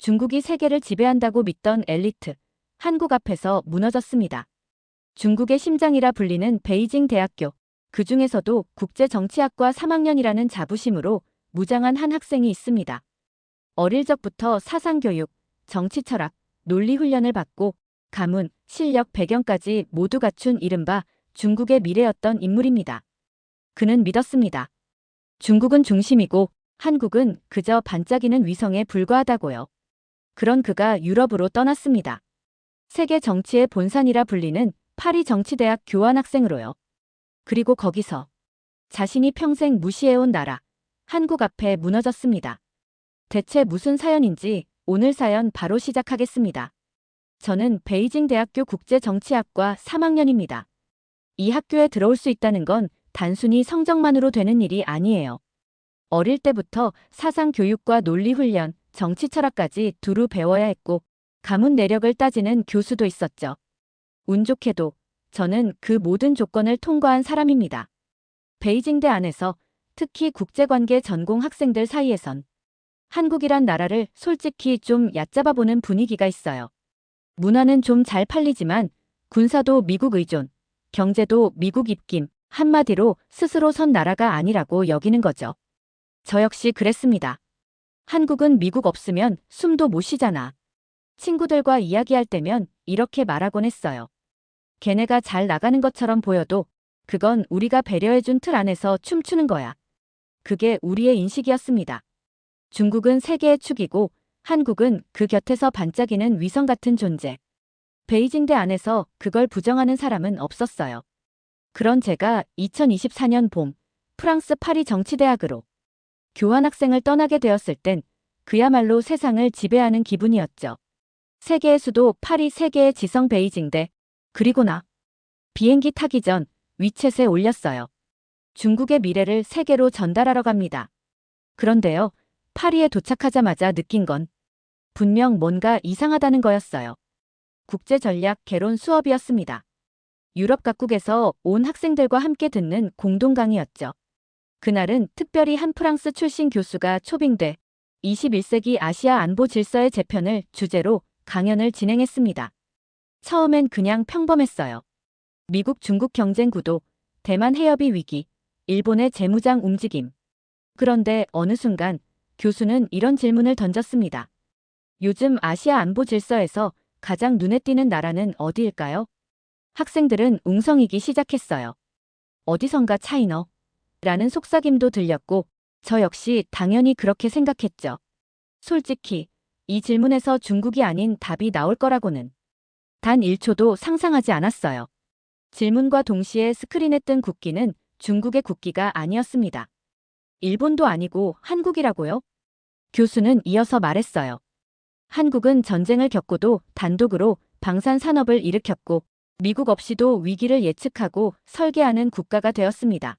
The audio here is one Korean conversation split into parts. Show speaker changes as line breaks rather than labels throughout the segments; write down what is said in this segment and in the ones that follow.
중국이 세계를 지배한다고 믿던 엘리트, 한국 앞에서 무너졌습니다. 중국의 심장이라 불리는 베이징 대학교, 그 중에서도 국제정치학과 3학년이라는 자부심으로 무장한 한 학생이 있습니다. 어릴 적부터 사상교육, 정치철학, 논리훈련을 받고 가문, 실력, 배경까지 모두 갖춘 이른바 중국의 미래였던 인물입니다. 그는 믿었습니다. 중국은 중심이고 한국은 그저 반짝이는 위성에 불과하다고요. 그런 그가 유럽으로 떠났습니다. 세계 정치의 본산이라 불리는 파리 정치대학 교환학생으로요. 그리고 거기서 자신이 평생 무시해온 나라, 한국 앞에 무너졌습니다. 대체 무슨 사연인지 오늘 사연 바로 시작하겠습니다. 저는 베이징 대학교 국제정치학과 3학년입니다. 이 학교에 들어올 수 있다는 건 단순히 성적만으로 되는 일이 아니에요. 어릴 때부터 사상 교육과 논리 훈련, 정치 철학까지 두루 배워야 했고 가문 내력을 따지는 교수도 있었죠. 운 좋게도 저는 그 모든 조건을 통과한 사람입니다. 베이징대 안에서 특히 국제관계 전공 학생들 사이에선 한국이란 나라를 솔직히 좀 얕잡아 보는 분위기가 있어요. 문화는 좀 잘 팔리지만 군사도 미국 의존, 경제도 미국 입김, 한마디로 스스로 선 나라가 아니라고 여기는 거죠. 저 역시 그랬습니다. 한국은 미국 없으면 숨도 못 쉬잖아. 친구들과 이야기할 때면 이렇게 말하곤 했어요. 걔네가 잘 나가는 것처럼 보여도 그건 우리가 배려해준 틀 안에서 춤추는 거야. 그게 우리의 인식이었습니다. 중국은 세계의 축이고 한국은 그 곁에서 반짝이는 위성 같은 존재. 베이징대 안에서 그걸 부정하는 사람은 없었어요. 그런 제가 2024년 봄 프랑스 파리 정치대학으로 교환학생을 떠나게 되었을 땐 그야말로 세상을 지배하는 기분이었죠. 세계의 수도 파리, 세계의 지성 베이징대. 그리고 나 비행기 타기 전 위챗에 올렸어요. 중국의 미래를 세계로 전달하러 갑니다. 그런데요, 파리에 도착하자마자 느낀 건 분명 뭔가 이상하다는 거였어요. 국제전략 개론 수업이었습니다. 유럽 각국에서 온 학생들과 함께 듣는 공동 강의였죠. 그날은 특별히 한 프랑스 출신 교수가 초빙돼 21세기 아시아 안보 질서의 재편을 주제로 강연을 진행했습니다. 처음엔 그냥 평범했어요. 미국 중국 경쟁 구도, 대만 해협이 위기, 일본의 재무장 움직임. 그런데 어느 순간 교수는 이런 질문을 던졌습니다. 요즘 아시아 안보 질서에서 가장 눈에 띄는 나라는 어디일까요? 학생들은 웅성이기 시작했어요. 어디선가 차이너? 라는 속삭임도 들렸고 저 역시 당연히 그렇게 생각했죠. 솔직히 이 질문에서 중국이 아닌 답이 나올 거라고는 단 1초도 상상하지 않았어요. 질문과 동시에 스크린에 뜬 국기는 중국의 국기가 아니었습니다. 일본도 아니고 한국이라고요? 교수는 이어서 말했어요. 한국은 전쟁을 겪고도 단독으로 방산 산업을 일으켰고 미국 없이도 위기를 예측하고 설계하는 국가가 되었습니다.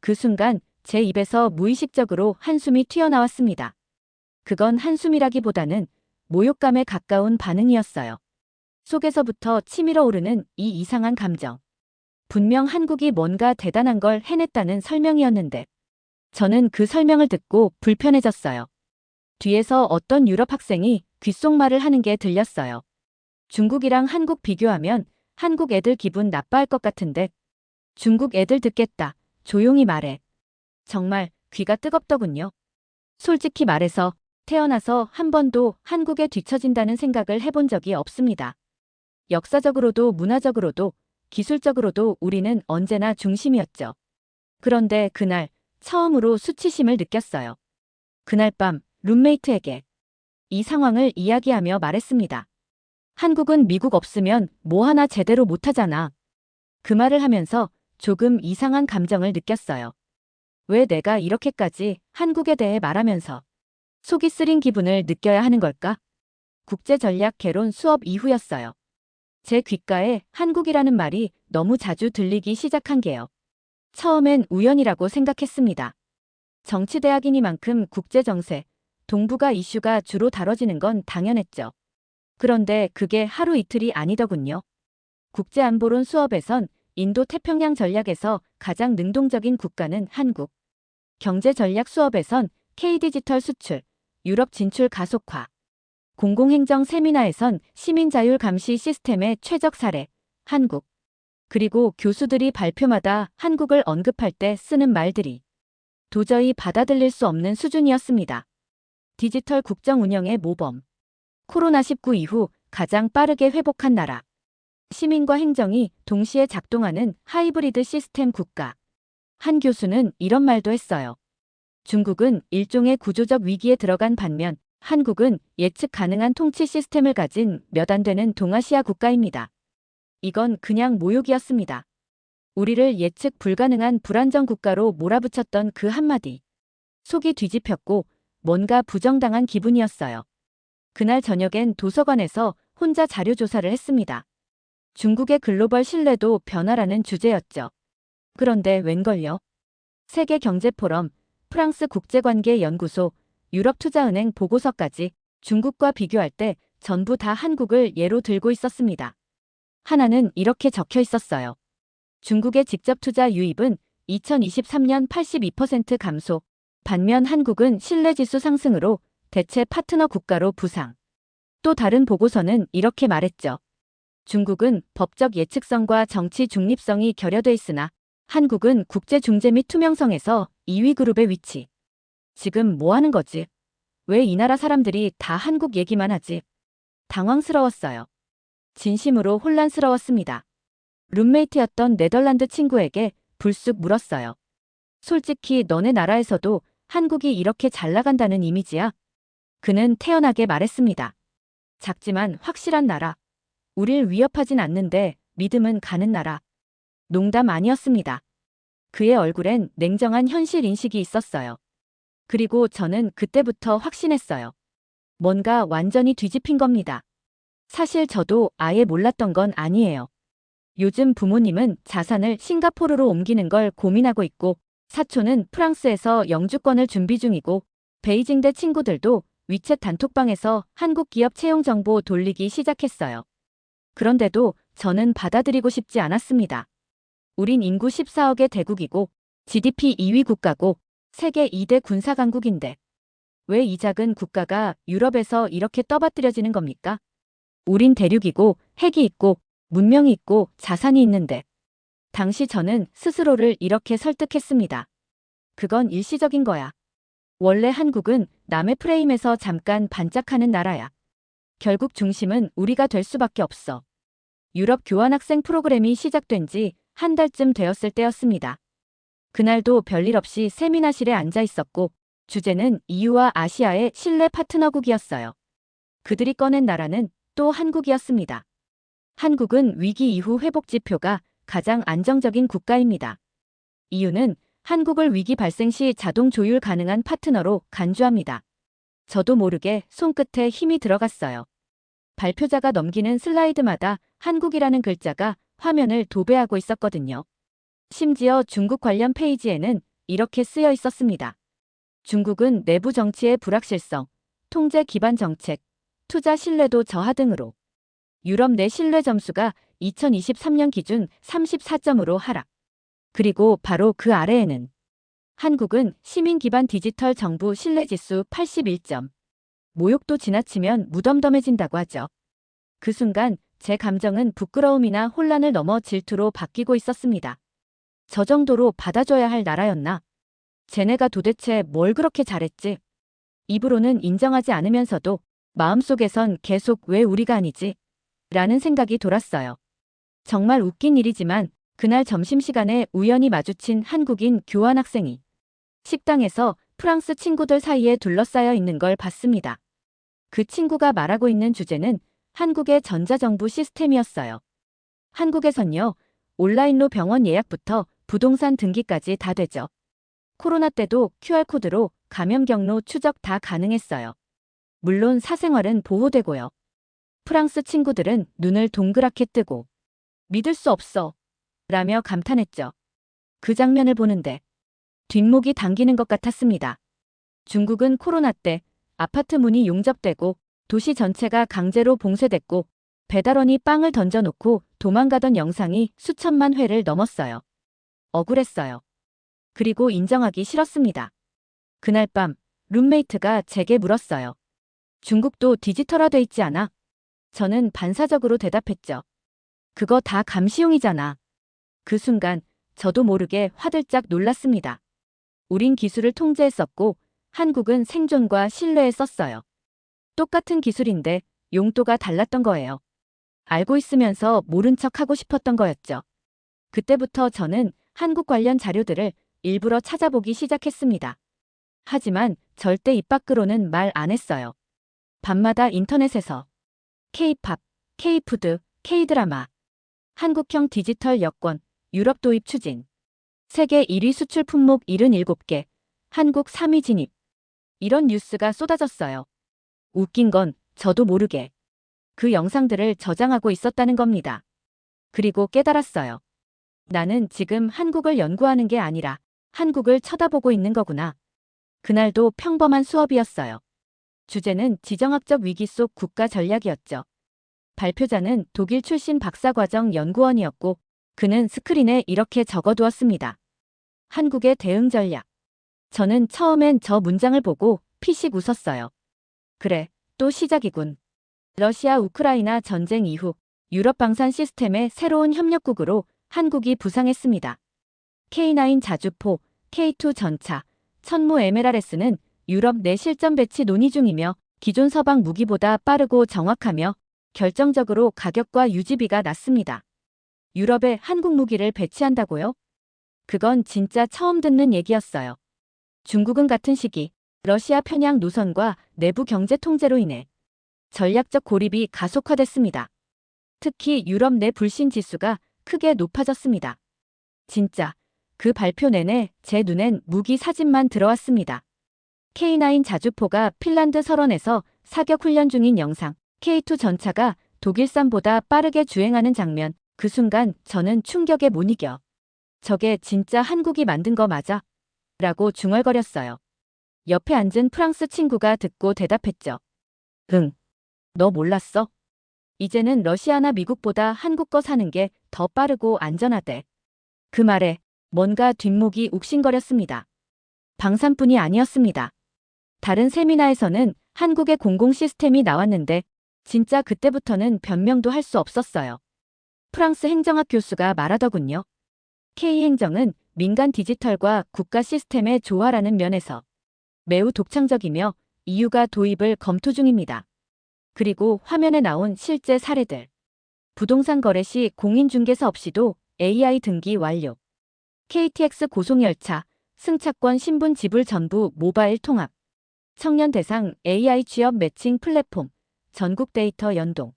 그 순간 제 입에서 무의식적으로 한숨이 튀어나왔습니다. 그건 한숨이라기보다는 모욕감에 가까운 반응이었어요. 속에서부터 치밀어 오르는 이 이상한 감정. 분명 한국이 뭔가 대단한 걸 해냈다는 설명이었는데 저는 그 설명을 듣고 불편해졌어요. 뒤에서 어떤 유럽 학생이 귓속말을 하는 게 들렸어요. 중국이랑 한국 비교하면 한국 애들 기분 나빠할 것 같은데 중국 애들 듣겠다. 조용히 말해. 정말 귀가 뜨겁더군요. 솔직히 말해서 태어나서 한 번도 한국에 뒤처진다는 생각을 해본 적이 없습니다. 역사적으로도 문화적으로도 기술적으로도 우리는 언제나 중심이었죠. 그런데 그날 처음으로 수치심을 느꼈어요. 그날 밤 룸메이트에게 이 상황을 이야기하며 말했습니다. 한국은 미국 없으면 뭐 하나 제대로 못하잖아. 그 말을 하면서 조금 이상한 감정을 느꼈어요. 왜 내가 이렇게까지 한국에 대해 말하면서 속이 쓰린 기분을 느껴야 하는 걸까? 국제전략 개론 수업 이후였어요. 제 귓가에 한국이라는 말이 너무 자주 들리기 시작한 게요. 처음엔 우연이라고 생각했습니다. 정치대학이니만큼 국제정세, 동북아 이슈가 주로 다뤄지는 건 당연했죠. 그런데 그게 하루 이틀이 아니더군요. 국제안보론 수업에선 인도 태평양 전략에서 가장 능동적인 국가는 한국. 경제전략 수업에선 K디지털 수출, 유럽 진출 가속화. 공공행정 세미나에선 시민자율 감시 시스템의 최적 사례, 한국. 그리고 교수들이 발표마다 한국을 언급할 때 쓰는 말들이 도저히 받아들일 수 없는 수준이었습니다. 디지털 국정 운영의 모범. 코로나19 이후 가장 빠르게 회복한 나라. 시민과 행정이 동시에 작동하는 하이브리드 시스템 국가. 한 교수는 이런 말도 했어요. 중국은 일종의 구조적 위기에 들어간 반면 한국은 예측 가능한 통치 시스템을 가진 몇 안 되는 동아시아 국가입니다. 이건 그냥 모욕이었습니다. 우리를 예측 불가능한 불안정 국가로 몰아붙였던 그 한마디. 속이 뒤집혔고 뭔가 부정당한 기분이었어요. 그날 저녁엔 도서관에서 혼자 자료 조사를 했습니다. 중국의 글로벌 신뢰도 변화라는 주제였죠. 그런데 웬걸요? 세계경제포럼, 프랑스 국제관계연구소, 유럽투자은행 보고서까지 중국과 비교할 때 전부 다 한국을 예로 들고 있었습니다. 하나는 이렇게 적혀 있었어요. 중국의 직접 투자 유입은 2023년 82% 감소, 반면 한국은 신뢰지수 상승으로 대체 파트너 국가로 부상. 또 다른 보고서는 이렇게 말했죠. 중국은 법적 예측성과 정치 중립성이 결여돼 있으나 한국은 국제 중재 및 투명성에서 2위 그룹에 위치. 지금 뭐 하는 거지? 왜 이 나라 사람들이 다 한국 얘기만 하지? 당황스러웠어요. 진심으로 혼란스러웠습니다. 룸메이트였던 네덜란드 친구에게 불쑥 물었어요. 솔직히 너네 나라에서도 한국이 이렇게 잘 나간다는 이미지야? 그는 태연하게 말했습니다. 작지만 확실한 나라. 우릴 위협하진 않는데 믿음은 가는 나라. 농담 아니었습니다. 그의 얼굴엔 냉정한 현실 인식이 있었어요. 그리고 저는 그때부터 확신했어요. 뭔가 완전히 뒤집힌 겁니다. 사실 저도 아예 몰랐던 건 아니에요. 요즘 부모님은 자산을 싱가포르로 옮기는 걸 고민하고 있고, 사촌은 프랑스에서 영주권을 준비 중이고, 베이징대 친구들도 위챗 단톡방에서 한국 기업 채용 정보 돌리기 시작했어요. 그런데도 저는 받아들이고 싶지 않았습니다. 우린 인구 14억의 대국이고, GDP 2위 국가고, 세계 2대 군사 강국인데, 왜 이 작은 국가가 유럽에서 이렇게 떠받들여지는 겁니까? 우린 대륙이고, 핵이 있고, 문명이 있고, 자산이 있는데. 당시 저는 스스로를 이렇게 설득했습니다. 그건 일시적인 거야. 원래 한국은 남의 프레임에서 잠깐 반짝하는 나라야. 결국 중심은 우리가 될 수밖에 없어. 유럽 교환학생 프로그램이 시작된 지 한 달쯤 되었을 때였습니다. 그날도 별일 없이 세미나실에 앉아 있었고, 주제는 EU와 아시아의 신뢰 파트너국이었어요. 그들이 꺼낸 나라는 또 한국이었습니다. 한국은 위기 이후 회복 지표가 가장 안정적인 국가입니다. 이유는 한국을 위기 발생 시 자동 조율 가능한 파트너로 간주합니다. 저도 모르게 손끝에 힘이 들어갔어요. 발표자가 넘기는 슬라이드마다 한국이라는 글자가 화면을 도배하고 있었거든요. 심지어 중국 관련 페이지에는 이렇게 쓰여 있었습니다. 중국은 내부 정치의 불확실성, 통제 기반 정책, 투자 신뢰도 저하 등으로 유럽 내 신뢰 점수가 2023년 기준 34점으로 하락. 그리고 바로 그 아래에는 한국은 시민 기반 디지털 정부 신뢰지수 81점. 모욕도 지나치면 무덤덤해진다고 하죠. 그 순간 제 감정은 부끄러움이나 혼란을 넘어 질투로 바뀌고 있었습니다. 저 정도로 받아줘야 할 나라였나? 쟤네가 도대체 뭘 그렇게 잘했지? 입으로는 인정하지 않으면서도 마음속에선 계속 왜 우리가 아니지? 라는 생각이 돌았어요. 정말 웃긴 일이지만 그날 점심시간에 우연히 마주친 한국인 교환학생이 식당에서 프랑스 친구들 사이에 둘러싸여 있는 걸 봤습니다. 그 친구가 말하고 있는 주제는 한국의 전자정부 시스템이었어요. 한국에선요, 온라인로 병원 예약부터 부동산 등기까지 다 되죠. 코로나 때도 QR코드로 감염 경로 추적 다 가능했어요. 물론 사생활은 보호되고요. 프랑스 친구들은 눈을 동그랗게 뜨고 믿을 수 없어 라며 감탄했죠. 그 장면을 보는데 뒷목이 당기는 것 같았습니다. 중국은 코로나 때 아파트 문이 용접되고 도시 전체가 강제로 봉쇄됐고 배달원이 빵을 던져놓고 도망가던 영상이 수천만 회를 넘었어요. 억울했어요. 그리고 인정하기 싫었습니다. 그날 밤 룸메이트가 제게 물었어요. 중국도 디지털화돼 있지 않아? 저는 반사적으로 대답했죠. 그거 다 감시용이잖아. 그 순간 저도 모르게 화들짝 놀랐습니다. 우린 기술을 통제했었고 한국은 생존과 신뢰에 썼어요. 똑같은 기술인데 용도가 달랐던 거예요. 알고 있으면서 모른 척 하고 싶었던 거였죠. 그때부터 저는 한국 관련 자료들을 일부러 찾아보기 시작했습니다. 하지만 절대 입 밖으로는 말 안 했어요. 밤마다 인터넷에서 K-팝, K-푸드, K-드라마, 한국형 디지털 여권, 유럽 도입 추진, 세계 1위 수출 품목 77개, 한국 3위 진입. 이런 뉴스가 쏟아졌어요. 웃긴 건 저도 모르게 그 영상들을 저장하고 있었다는 겁니다. 그리고 깨달았어요. 나는 지금 한국을 연구하는 게 아니라 한국을 쳐다보고 있는 거구나. 그날도 평범한 수업이었어요. 주제는 지정학적 위기 속 국가 전략이었죠. 발표자는 독일 출신 박사과정 연구원이었고 그는 스크린에 이렇게 적어두었습니다. 한국의 대응 전략. 저는 처음엔 저 문장을 보고 피식 웃었어요. 그래, 또 시작이군. 러시아 우크라이나 전쟁 이후 유럽 방산 시스템의 새로운 협력국으로 한국이 부상했습니다. K9 자주포, K2 전차, 천무 MLRS는 유럽 내 실전 배치 논의 중이며 기존 서방 무기보다 빠르고 정확하며 결정적으로 가격과 유지비가 낮습니다. 유럽에 한국 무기를 배치한다고요? 그건 진짜 처음 듣는 얘기였어요. 중국은 같은 시기 러시아 편향 노선과 내부 경제 통제로 인해 전략적 고립이 가속화됐습니다. 특히 유럽 내 불신 지수가 크게 높아졌습니다. 진짜 그 발표 내내 제 눈엔 무기 사진만 들어왔습니다. K9 자주포가 핀란드 설원에서 사격 훈련 중인 영상, K2 전차가 독일산보다 빠르게 주행하는 장면, 그 순간 저는 충격에 못 이겨. 저게 진짜 한국이 만든 거 맞아? 라고 중얼거렸어요. 옆에 앉은 프랑스 친구가 듣고 대답했죠. 응. 너 몰랐어? 이제는 러시아나 미국보다 한국 거 사는 게 더 빠르고 안전하대. 그 말에 뭔가 뒷목이 욱신거렸습니다. 방산뿐이 아니었습니다. 다른 세미나에서는 한국의 공공 시스템이 나왔는데 진짜 그때부터는 변명도 할 수 없었어요. 프랑스 행정학 교수가 말하더군요. K행정은 민간 디지털과 국가 시스템의 조화라는 면에서 매우 독창적이며 EU가 도입을 검토 중입니다. 그리고 화면에 나온 실제 사례들. 부동산 거래 시 공인중개사 없이도 AI 등기 완료. KTX 고속열차, 승차권 신분 지불 전부 모바일 통합. 청년 대상 AI 취업 매칭 플랫폼, 전국 데이터 연동.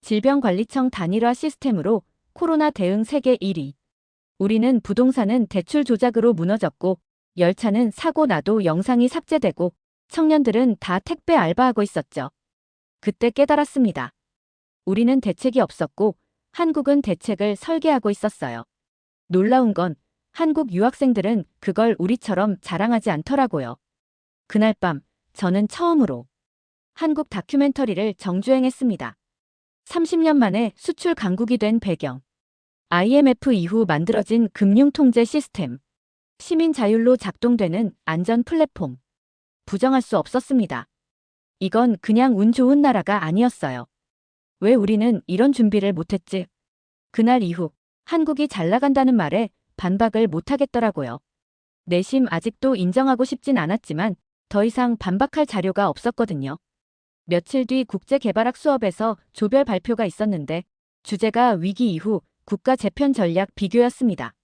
질병관리청 단일화 시스템으로 코로나 대응 세계 1위. 우리는 부동산은 대출 조작으로 무너졌고, 열차는 사고 나도 영상이 삭제되고, 청년들은 다 택배 알바하고 있었죠. 그때 깨달았습니다. 우리는 대책이 없었고, 한국은 대책을 설계하고 있었어요. 놀라운 건 한국 유학생들은 그걸 우리처럼 자랑하지 않더라고요. 그날 밤, 저는 처음으로 한국 다큐멘터리를 정주행했습니다. 30년 만에 수출 강국이 된 배경. IMF 이후 만들어진 금융통제 시스템. 시민 자율로 작동되는 안전 플랫폼. 부정할 수 없었습니다. 이건 그냥 운 좋은 나라가 아니었어요. 왜 우리는 이런 준비를 못했지? 그날 이후 한국이 잘 나간다는 말에 반박을 못하겠더라고요. 내심 아직도 인정하고 싶진 않았지만 더 이상 반박할 자료가 없었거든요. 며칠 뒤 국제개발학 수업에서 조별 발표가 있었는데 주제가 위기 이후 국가 재편 전략 비교였습니다.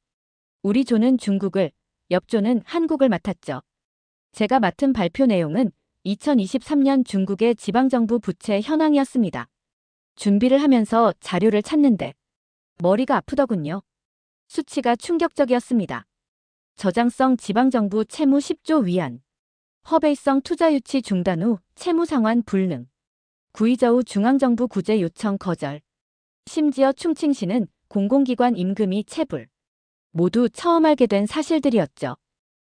우리 조는 중국을, 옆 조는 한국을 맡았죠. 제가 맡은 발표 내용은 2023년 중국의 지방정부 부채 현황이었습니다. 준비를 하면서 자료를 찾는데 머리가 아프더군요. 수치가 충격적이었습니다. 저장성 지방정부 채무 10조 위안. 허베이성 투자 유치 중단 후 채무 상환 불능. 구의저우 중앙정부 구제 요청 거절. 심지어 충칭시는 공공기관 임금이 체불. 모두 처음 알게 된 사실들이었죠.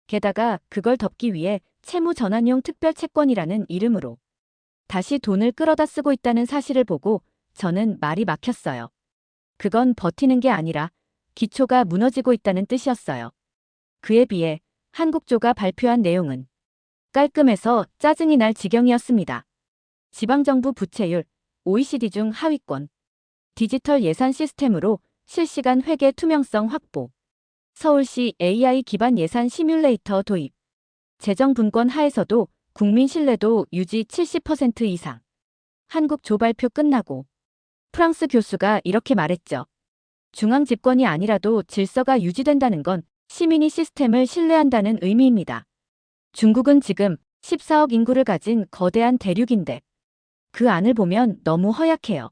게다가 그걸 덮기 위해 채무 전환용 특별채권이라는 이름으로 다시 돈을 끌어다 쓰고 있다는 사실을 보고 저는 말이 막혔어요. 그건 버티는 게 아니라 기초가 무너지고 있다는 뜻이었어요. 그에 비해 한국조가 발표한 내용은 깔끔해서 짜증이 날 지경이었습니다. 지방정부 부채율 OECD 중 하위권. 디지털 예산 시스템으로 실시간 회계 투명성 확보. 서울시 AI 기반 예산 시뮬레이터 도입. 재정 분권 하에서도 국민 신뢰도 유지 70% 이상. 한국 조발표 끝나고 프랑스 교수가 이렇게 말했죠. 중앙 집권이 아니라도 질서가 유지된다는 건 시민이 시스템을 신뢰한다는 의미입니다. 중국은 지금 14억 인구를 가진 거대한 대륙인데 그 안을 보면 너무 허약해요.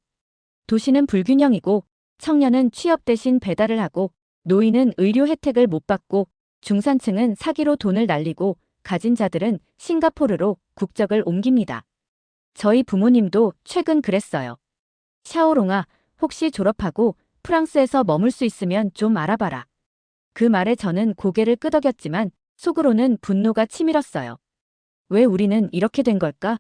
도시는 불균형이고 청년은 취업 대신 배달을 하고 노인은 의료 혜택을 못 받고 중산층은 사기로 돈을 날리고 가진 자들은 싱가포르로 국적을 옮깁니다. 저희 부모님도 최근 그랬어요. 샤오롱아, 혹시 졸업하고 프랑스에서 머물 수 있으면 좀 알아봐라. 그 말에 저는 고개를 끄덕였지만 속으로는 분노가 치밀었어요. 왜 우리는 이렇게 된 걸까?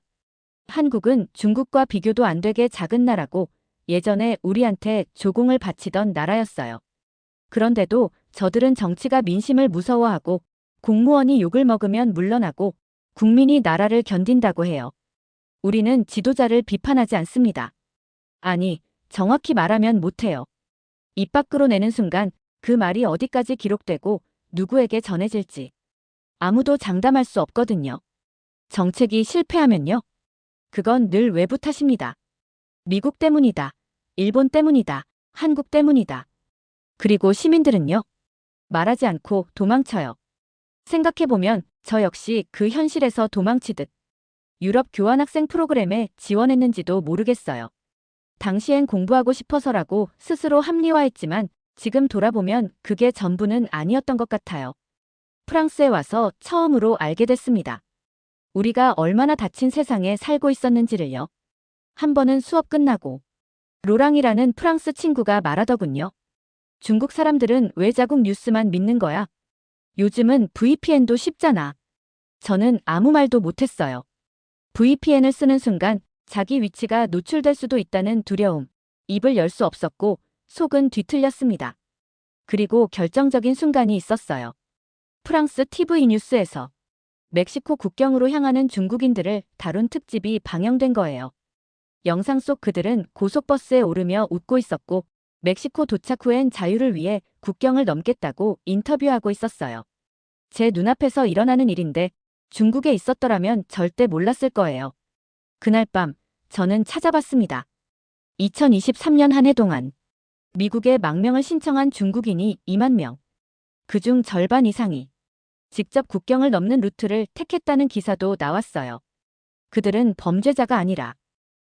한국은 중국과 비교도 안 되게 작은 나라고 예전에 우리한테 조공을 바치던 나라였어요. 그런데도 저들은 정치가 민심을 무서워하고 공무원이 욕을 먹으면 물러나고 국민이 나라를 견딘다고 해요. 우리는 지도자를 비판하지 않습니다. 아니, 정확히 말하면 못해요. 입 밖으로 내는 순간 그 말이 어디까지 기록되고 누구에게 전해질지 아무도 장담할 수 없거든요. 정책이 실패하면요. 그건 늘 외부 탓입니다. 미국 때문이다. 일본 때문이다. 한국 때문이다. 그리고 시민들은요. 말하지 않고 도망쳐요. 생각해보면 저 역시 그 현실에서 도망치듯 유럽 교환학생 프로그램에 지원했는지도 모르겠어요. 당시엔 공부하고 싶어서라고 스스로 합리화했지만 지금 돌아보면 그게 전부는 아니었던 것 같아요. 프랑스에 와서 처음으로 알게 됐습니다. 우리가 얼마나 닫힌 세상에 살고 있었는지를요. 한 번은 수업 끝나고 로랑이라는 프랑스 친구가 말하더군요. 중국 사람들은 왜 자국 뉴스만 믿는 거야? 요즘은 VPN도 쉽잖아. 저는 아무 말도 못했어요. VPN을 쓰는 순간 자기 위치가 노출될 수도 있다는 두려움, 입을 열 수 없었고 속은 뒤틀렸습니다. 그리고 결정적인 순간이 있었어요. 프랑스 TV 뉴스에서 멕시코 국경으로 향하는 중국인들을 다룬 특집이 방영된 거예요. 영상 속 그들은 고속버스에 오르며 웃고 있었고 멕시코 도착 후엔 자유를 위해 국경을 넘겠다고 인터뷰하고 있었어요. 제 눈앞에서 일어나는 일인데 중국에 있었더라면 절대 몰랐을 거예요. 그날 밤 저는 찾아봤습니다. 2023년 한 해 동안 미국에 망명을 신청한 중국인이 2만 명. 그중 절반 이상이 직접 국경을 넘는 루트를 택했다는 기사도 나왔어요. 그들은 범죄자가 아니라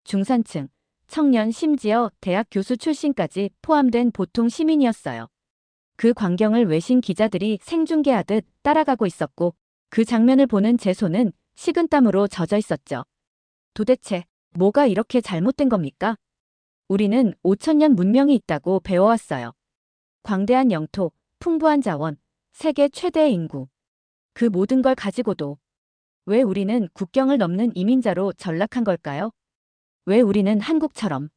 중산층, 청년 심지어 대학 교수 출신까지 포함된 보통 시민이었어요. 그 광경을 외신 기자들이 생중계하듯 따라가고 있었고 그 장면을 보는 제 손은 식은땀으로 젖어 있었죠. 도대체 뭐가 이렇게 잘못된 겁니까? 우리는 5천년 문명이 있다고 배워왔어요. 광대한 영토, 풍부한 자원, 세계 최대의 인구. 그 모든 걸 가지고도 왜 우리는 국경을 넘는 이민자로 전락한 걸까요? 왜 우리는 한국처럼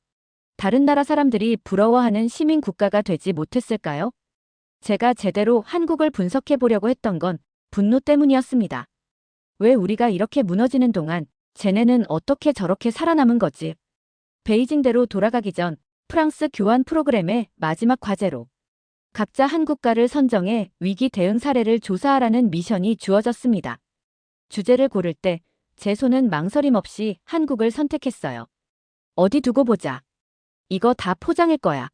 다른 나라 사람들이 부러워하는 시민 국가가 되지 못했을까요? 제가 제대로 한국을 분석해 보려고 했던 건 분노 때문이었습니다. 왜 우리가 이렇게 무너지는 동안 쟤네는 어떻게 저렇게 살아남은 거지? 베이징대로 돌아가기 전 프랑스 교환 프로그램의 마지막 과제로 각자 한 국가를 선정해 위기 대응 사례를 조사하라는 미션이 주어졌습니다. 주제를 고를 때 제 손은 망설임 없이 한국을 선택했어요. 어디 두고 보자. 이거 다 포장일 거야.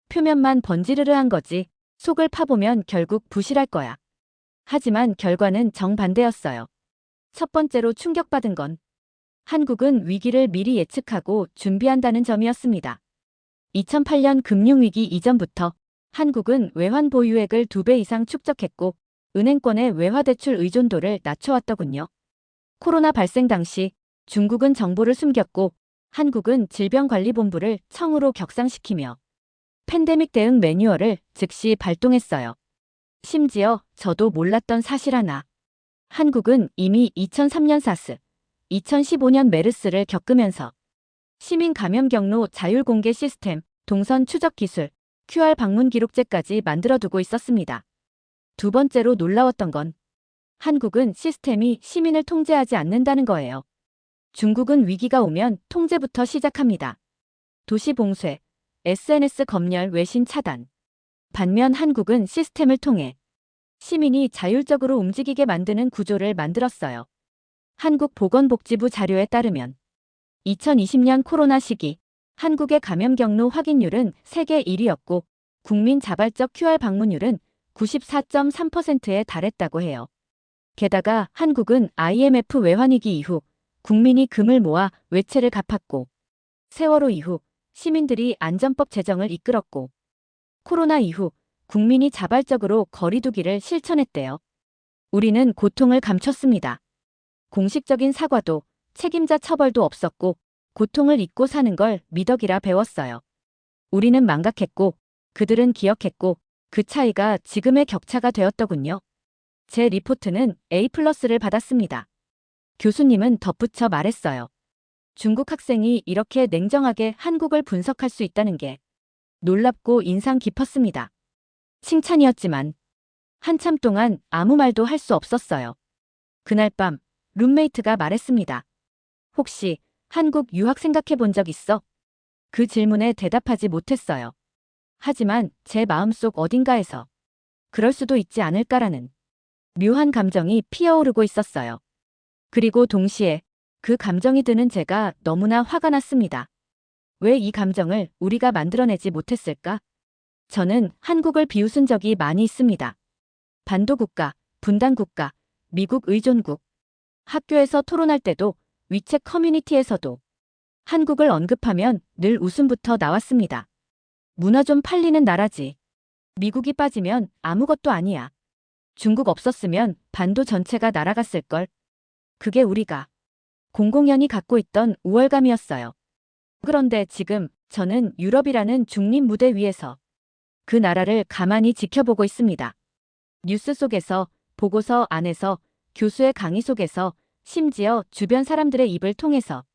표면만 번지르르한 거지 속을 파보면 결국 부실할 거야. 하지만 결과는 정반대였어요. 첫 번째로 충격받은 건 한국은 위기를 미리 예측하고 준비한다는 점이었습니다. 2008년 금융위기 이전부터 한국은 외환 보유액을 2배 이상 축적했고 은행권의 외화대출 의존도를 낮춰왔더군요. 코로나 발생 당시 중국은 정보를 숨겼고 한국은 질병관리본부를 청으로 격상시키며 팬데믹 대응 매뉴얼을 즉시 발동했어요. 심지어 저도 몰랐던 사실 하나. 한국은 이미 2003년 사스, 2015년 메르스를 겪으면서 시민 감염 경로 자율 공개 시스템, 동선 추적 기술, QR 방문 기록제까지 만들어두고 있었습니다. 두 번째로 놀라웠던 건 한국은 시스템이 시민을 통제하지 않는다는 거예요. 중국은 위기가 오면 통제부터 시작합니다. 도시 봉쇄, SNS 검열, 외신 차단. 반면 한국은 시스템을 통해 시민이 자율적으로 움직이게 만드는 구조를 만들었어요. 한국보건복지부 자료에 따르면 2020년 코로나 시기 한국의 감염 경로 확인율은 세계 1위였고 국민 자발적 QR 방문율은 94.3%에 달했다고 해요. 게다가 한국은 IMF 외환위기 이후 국민이 금을 모아 외채를 갚았고 세월호 이후 시민들이 안전법 제정을 이끌었고 코로나 이후 국민이 자발적으로 거리두기를 실천했대요. 우리는 고통을 감췄습니다. 공식적인 사과도 책임자 처벌도 없었고 고통을 잊고 사는 걸 미덕이라 배웠어요. 우리는 망각했고 그들은 기억했고 그 차이가 지금의 격차가 되었더군요. 제 리포트는 A+를 받았습니다. 교수님은 덧붙여 말했어요. 중국 학생이 이렇게 냉정하게 한국을 분석할 수 있다는 게 놀랍고 인상 깊었습니다. 칭찬이었지만 한참 동안 아무 말도 할 수 없었어요. 그날 밤 룸메이트가 말했습니다. 혹시 한국 유학 생각해 본 적 있어? 그 질문에 대답하지 못했어요. 하지만 제 마음속 어딘가에서 그럴 수도 있지 않을까라는 묘한 감정이 피어오르고 있었어요. 그리고 동시에 그 감정이 드는 제가 너무나 화가 났습니다. 왜 이 감정을 우리가 만들어내지 못했을까? 저는 한국을 비웃은 적이 많이 있습니다. 반도국가, 분단국가, 미국 의존국. 학교에서 토론할 때도 위챗 커뮤니티에서도 한국을 언급하면 늘 웃음부터 나왔습니다. 문화 좀 팔리는 나라지. 미국이 빠지면 아무것도 아니야. 중국 없었으면 반도 전체가 날아갔을걸. 그게 우리가 공공연히 갖고 있던 우월감이었어요. 그런데 지금 저는 유럽이라는 중립 무대 위에서 그 나라를 가만히 지켜보고 있습니다. 뉴스 속에서, 보고서 안에서, 교수의 강의 속에서, 심지어 주변 사람들의 입을 통해서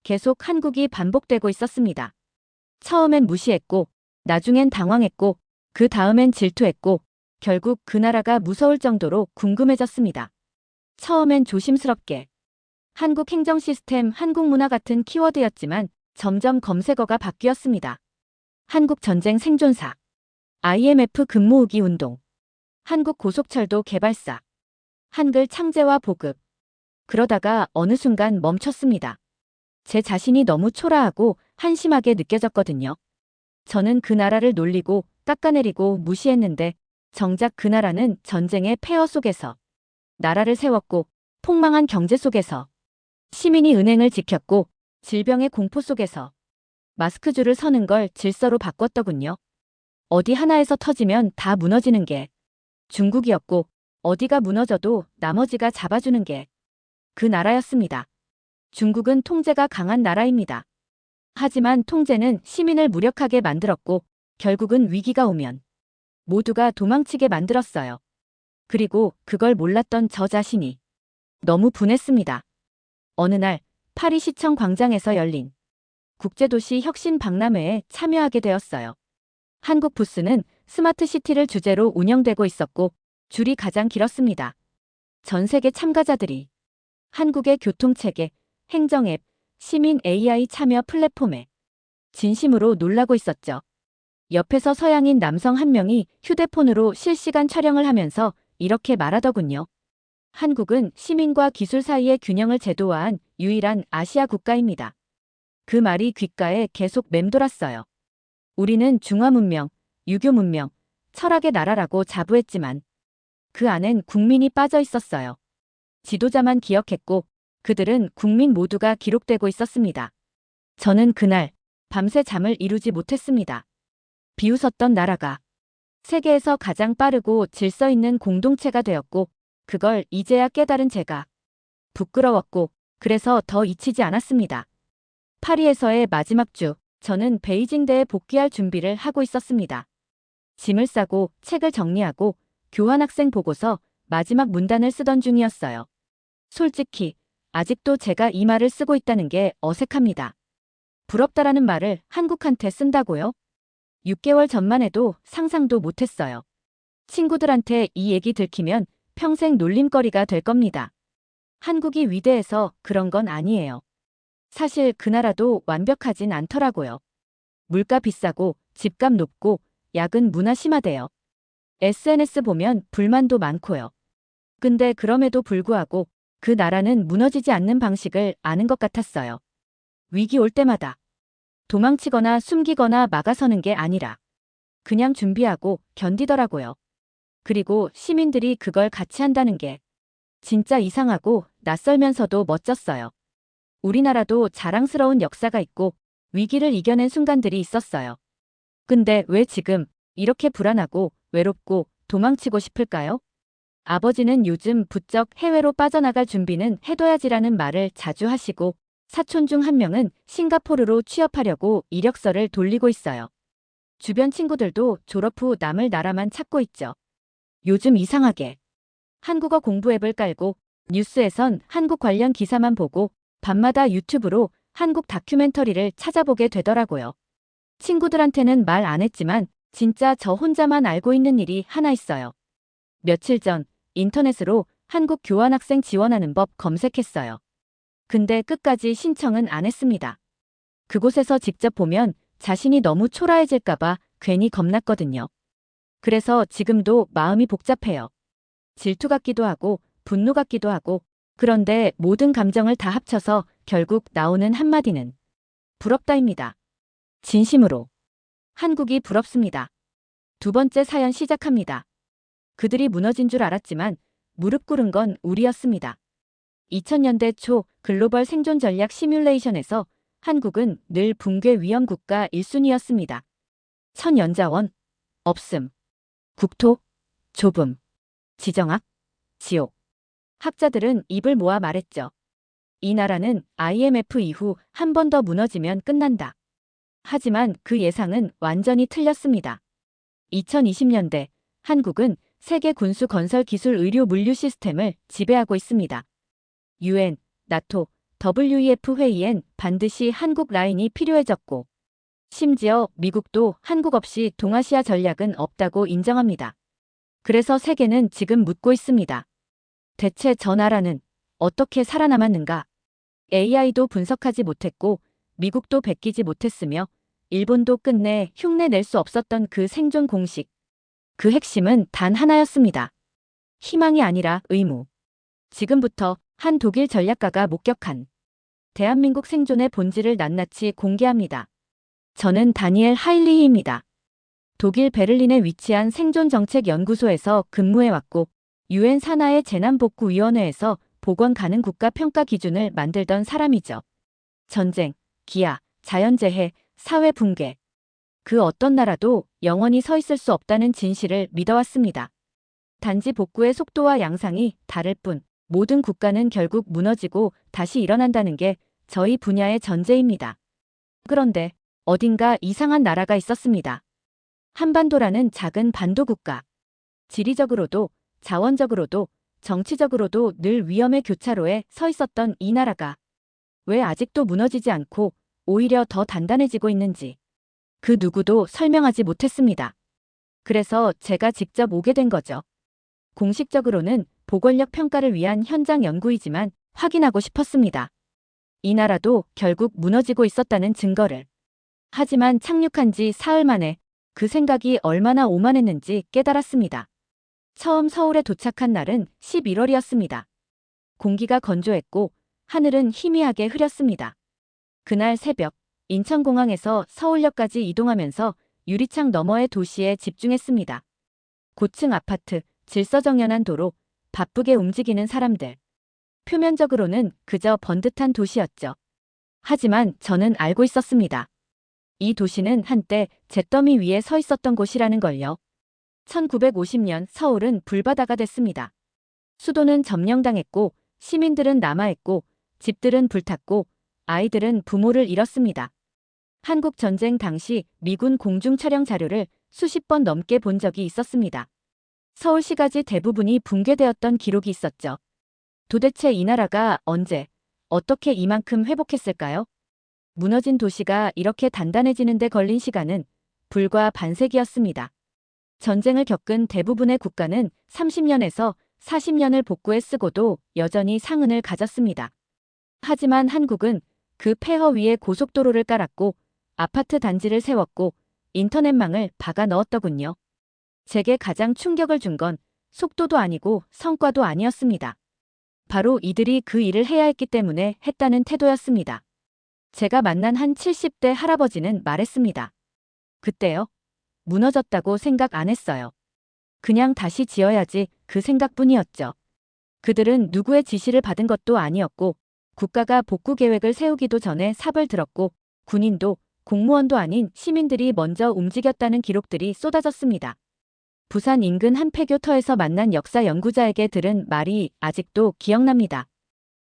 계속 한국이 반복되고 있었습니다. 처음엔 무시했고, 나중엔 당황했고, 그 다음엔 질투했고, 결국 그 나라가 무서울 정도로 궁금해졌습니다. 처음엔 조심스럽게 한국 행정 시스템, 한국 문화 같은 키워드였지만 점점 검색어가 바뀌었습니다. 한국 전쟁 생존사, IMF 금모으기 운동, 한국 고속철도 개발사, 한글 창제와 보급. 그러다가 어느 순간 멈췄습니다. 제 자신이 너무 초라하고 한심하게 느껴졌거든요. 저는 그 나라를 놀리고 깎아내리고 무시했는데 정작 그 나라는 전쟁의 폐허 속에서 나라를 세웠고 폭망한 경제 속에서 시민이 은행을 지켰고 질병의 공포 속에서 마스크줄을 서는 걸 질서로 바꿨더군요. 어디 하나에서 터지면 다 무너지는 게 중국이었고 어디가 무너져도 나머지가 잡아주는 게 그 나라였습니다. 중국은 통제가 강한 나라입니다. 하지만 통제는 시민을 무력하게 만들었고 결국은 위기가 오면 모두가 도망치게 만들었어요. 그리고 그걸 몰랐던 저 자신이 너무 분했습니다. 어느 날 파리 시청 광장에서 열린 국제도시 혁신 박람회에 참여하게 되었어요. 한국 부스는 스마트 시티를 주제로 운영되고 있었고 줄이 가장 길었습니다. 전 세계 참가자들이 한국의 교통체계, 행정앱, 시민 AI 참여 플랫폼에 진심으로 놀라고 있었죠. 옆에서 서양인 남성 한 명이 휴대폰으로 실시간 촬영을 하면서 이렇게 말하더군요. 한국은 시민과 기술 사이의 균형을 제도화한 유일한 아시아 국가입니다. 그 말이 귓가에 계속 맴돌았어요. 우리는 중화문명, 유교문명, 철학의 나라라고 자부했지만 그 안엔 국민이 빠져 있었어요. 지도자만 기억했고 그들은 국민 모두가 기록되고 있었습니다. 저는 그날 밤새 잠을 이루지 못했습니다. 비웃었던 나라가 세계에서 가장 빠르고 질서 있는 공동체가 되었고 그걸 이제야 깨달은 제가 부끄러웠고 그래서 더 잊히지 않았습니다. 파리에서의 마지막 주, 저는 베이징대에 복귀할 준비를 하고 있었습니다. 짐을 싸고 책을 정리하고 교환학생 보고서 마지막 문단을 쓰던 중이었어요. 솔직히 아직도 제가 이 말을 쓰고 있다는 게 어색합니다. 부럽다라는 말을 한국한테 쓴다고요? 6개월 전만 해도 상상도 못했어요. 친구들한테 이 얘기 들키면 평생 놀림거리가 될 겁니다. 한국이 위대해서 그런 건 아니에요. 사실 그 나라도 완벽하진 않더라고요. 물가 비싸고 집값 높고 야근 문화 심하대요. SNS 보면 불만도 많고요. 근데 그럼에도 불구하고 그 나라는 무너지지 않는 방식을 아는 것 같았어요. 위기 올 때마다 도망치거나 숨기거나 막아서는 게 아니라 그냥 준비하고 견디더라고요. 그리고 시민들이 그걸 같이 한다는 게 진짜 이상하고 낯설면서도 멋졌어요. 우리나라도 자랑스러운 역사가 있고 위기를 이겨낸 순간들이 있었어요. 근데 왜 지금 이렇게 불안하고 외롭고 도망치고 싶을까요? 아버지는 요즘 부쩍 해외로 빠져나갈 준비는 해둬야지라는 말을 자주 하시고 사촌 중 한 명은 싱가포르로 취업하려고 이력서를 돌리고 있어요. 주변 친구들도 졸업 후 남을 나라만 찾고 있죠. 요즘 이상하게 한국어 공부 앱을 깔고 뉴스에선 한국 관련 기사만 보고 밤마다 유튜브로 한국 다큐멘터리를 찾아보게 되더라고요. 친구들한테는 말 안 했지만 진짜 저 혼자만 알고 있는 일이 하나 있어요. 며칠 전 인터넷으로 한국 교환학생 지원하는 법 검색했어요. 근데 끝까지 신청은 안 했습니다. 그곳에서 직접 보면 자신이 너무 초라해질까봐 괜히 겁났거든요. 그래서 지금도 마음이 복잡해요. 질투 같기도 하고 분노 같기도 하고 그런데 모든 감정을 다 합쳐서 결국 나오는 한마디는 부럽다입니다. 진심으로. 한국이 부럽습니다. 두 번째 사연 시작합니다. 그들이 무너진 줄 알았지만 무릎 꿇은 건 우리였습니다. 2000년대 초 글로벌 생존 전략 시뮬레이션에서 한국은 늘 붕괴 위험 국가 1순위였습니다. 천연자원, 없음, 국토, 좁음, 지정학, 지옥. 학자들은 입을 모아 말했죠. 이 나라는 IMF 이후 한 번 더 무너지면 끝난다. 하지만 그 예상은 완전히 틀렸습니다. 2020년대 한국은 세계 군수 건설 기술 의료 물류 시스템을 지배하고 있습니다. UN, 나토, WEF 회의엔 반드시 한국 라인이 필요해졌고 심지어 미국도 한국 없이 동아시아 전략은 없다고 인정합니다. 그래서 세계는 지금 묻고 있습니다. 대체 저 나라는 어떻게 살아남았는가? AI도 분석하지 못했고 미국도 베끼지 못했으며 일본도 끝내 흉내 낼 수 없었던 그 생존 공식. 그 핵심은 단 하나였습니다. 희망이 아니라 의무. 지금부터 한 독일 전략가가 목격한 대한민국 생존의 본질을 낱낱이 공개합니다. 저는 다니엘 하일리히입니다. 독일 베를린에 위치한 생존정책연구소에서 근무해왔고 UN 산하의 재난복구위원회에서 복원 가능 국가 평가 기준을 만들던 사람이죠. 전쟁, 기아, 자연재해, 사회 붕괴. 그 어떤 나라도 영원히 서 있을 수 없다는 진실을 믿어왔습니다. 단지 복구의 속도와 양상이 다를 뿐 모든 국가는 결국 무너지고 다시 일어난다는 게 저희 분야의 전제입니다. 그런데 어딘가 이상한 나라가 있었습니다. 한반도라는 작은 반도 국가. 지리적으로도 자원적으로도 정치적으로도 늘 위험의 교차로에 서 있었던 이 나라가 왜 아직도 무너지지 않고 오히려 더 단단해지고 있는지 그 누구도 설명하지 못했습니다. 그래서 제가 직접 오게 된 거죠. 공식적으로는 보건력 평가를 위한 현장 연구이지만 확인하고 싶었습니다. 이 나라도 결국 무너지고 있었다는 증거를. 하지만 착륙한 지 사흘 만에 그 생각이 얼마나 오만했는지 깨달았습니다. 처음 서울에 도착한 날은 11월이었습니다. 공기가 건조했고 하늘은 희미하게 흐렸습니다. 그날 새벽 인천공항에서 서울역까지 이동하면서 유리창 너머의 도시에 집중했습니다. 고층 아파트, 질서정연한 도로, 바쁘게 움직이는 사람들. 표면적으로는 그저 번듯한 도시였죠. 하지만 저는 알고 있었습니다. 이 도시는 한때 잿더미 위에 서 있었던 곳이라는 걸요. 1950년 서울은 불바다가 됐습니다. 수도는 점령당했고 시민들은 남하했고 집들은 불탔고 아이들은 부모를 잃었습니다. 한국 전쟁 당시 미군 공중 촬영 자료를 수십 번 넘게 본 적이 있었습니다. 서울시가지 대부분이 붕괴되었던 기록이 있었죠. 도대체 이 나라가 언제, 어떻게 이만큼 회복했을까요? 무너진 도시가 이렇게 단단해지는 데 걸린 시간은 불과 반세기였습니다. 전쟁을 겪은 대부분의 국가는 30년에서 40년을 복구에 쓰고도 여전히 상흔을 가졌습니다. 하지만 한국은 그 폐허 위에 고속도로를 깔았고 아파트 단지를 세웠고 인터넷망을 박아 넣었더군요. 제게 가장 충격을 준 건 속도도 아니고 성과도 아니었습니다. 바로 이들이 그 일을 해야 했기 때문에 했다는 태도였습니다. 제가 만난 한 70대 할아버지는 말했습니다. 그때요. 무너졌다고 생각 안 했어요. 그냥 다시 지어야지 그 생각뿐이었죠. 그들은 누구의 지시를 받은 것도 아니었고 국가가 복구 계획을 세우기도 전에 삽을 들었고 군인도 공무원도 아닌 시민들이 먼저 움직였다는 기록들이 쏟아졌습니다. 부산 인근 한 폐교터에서 만난 역사 연구자에게 들은 말이 아직도 기억납니다.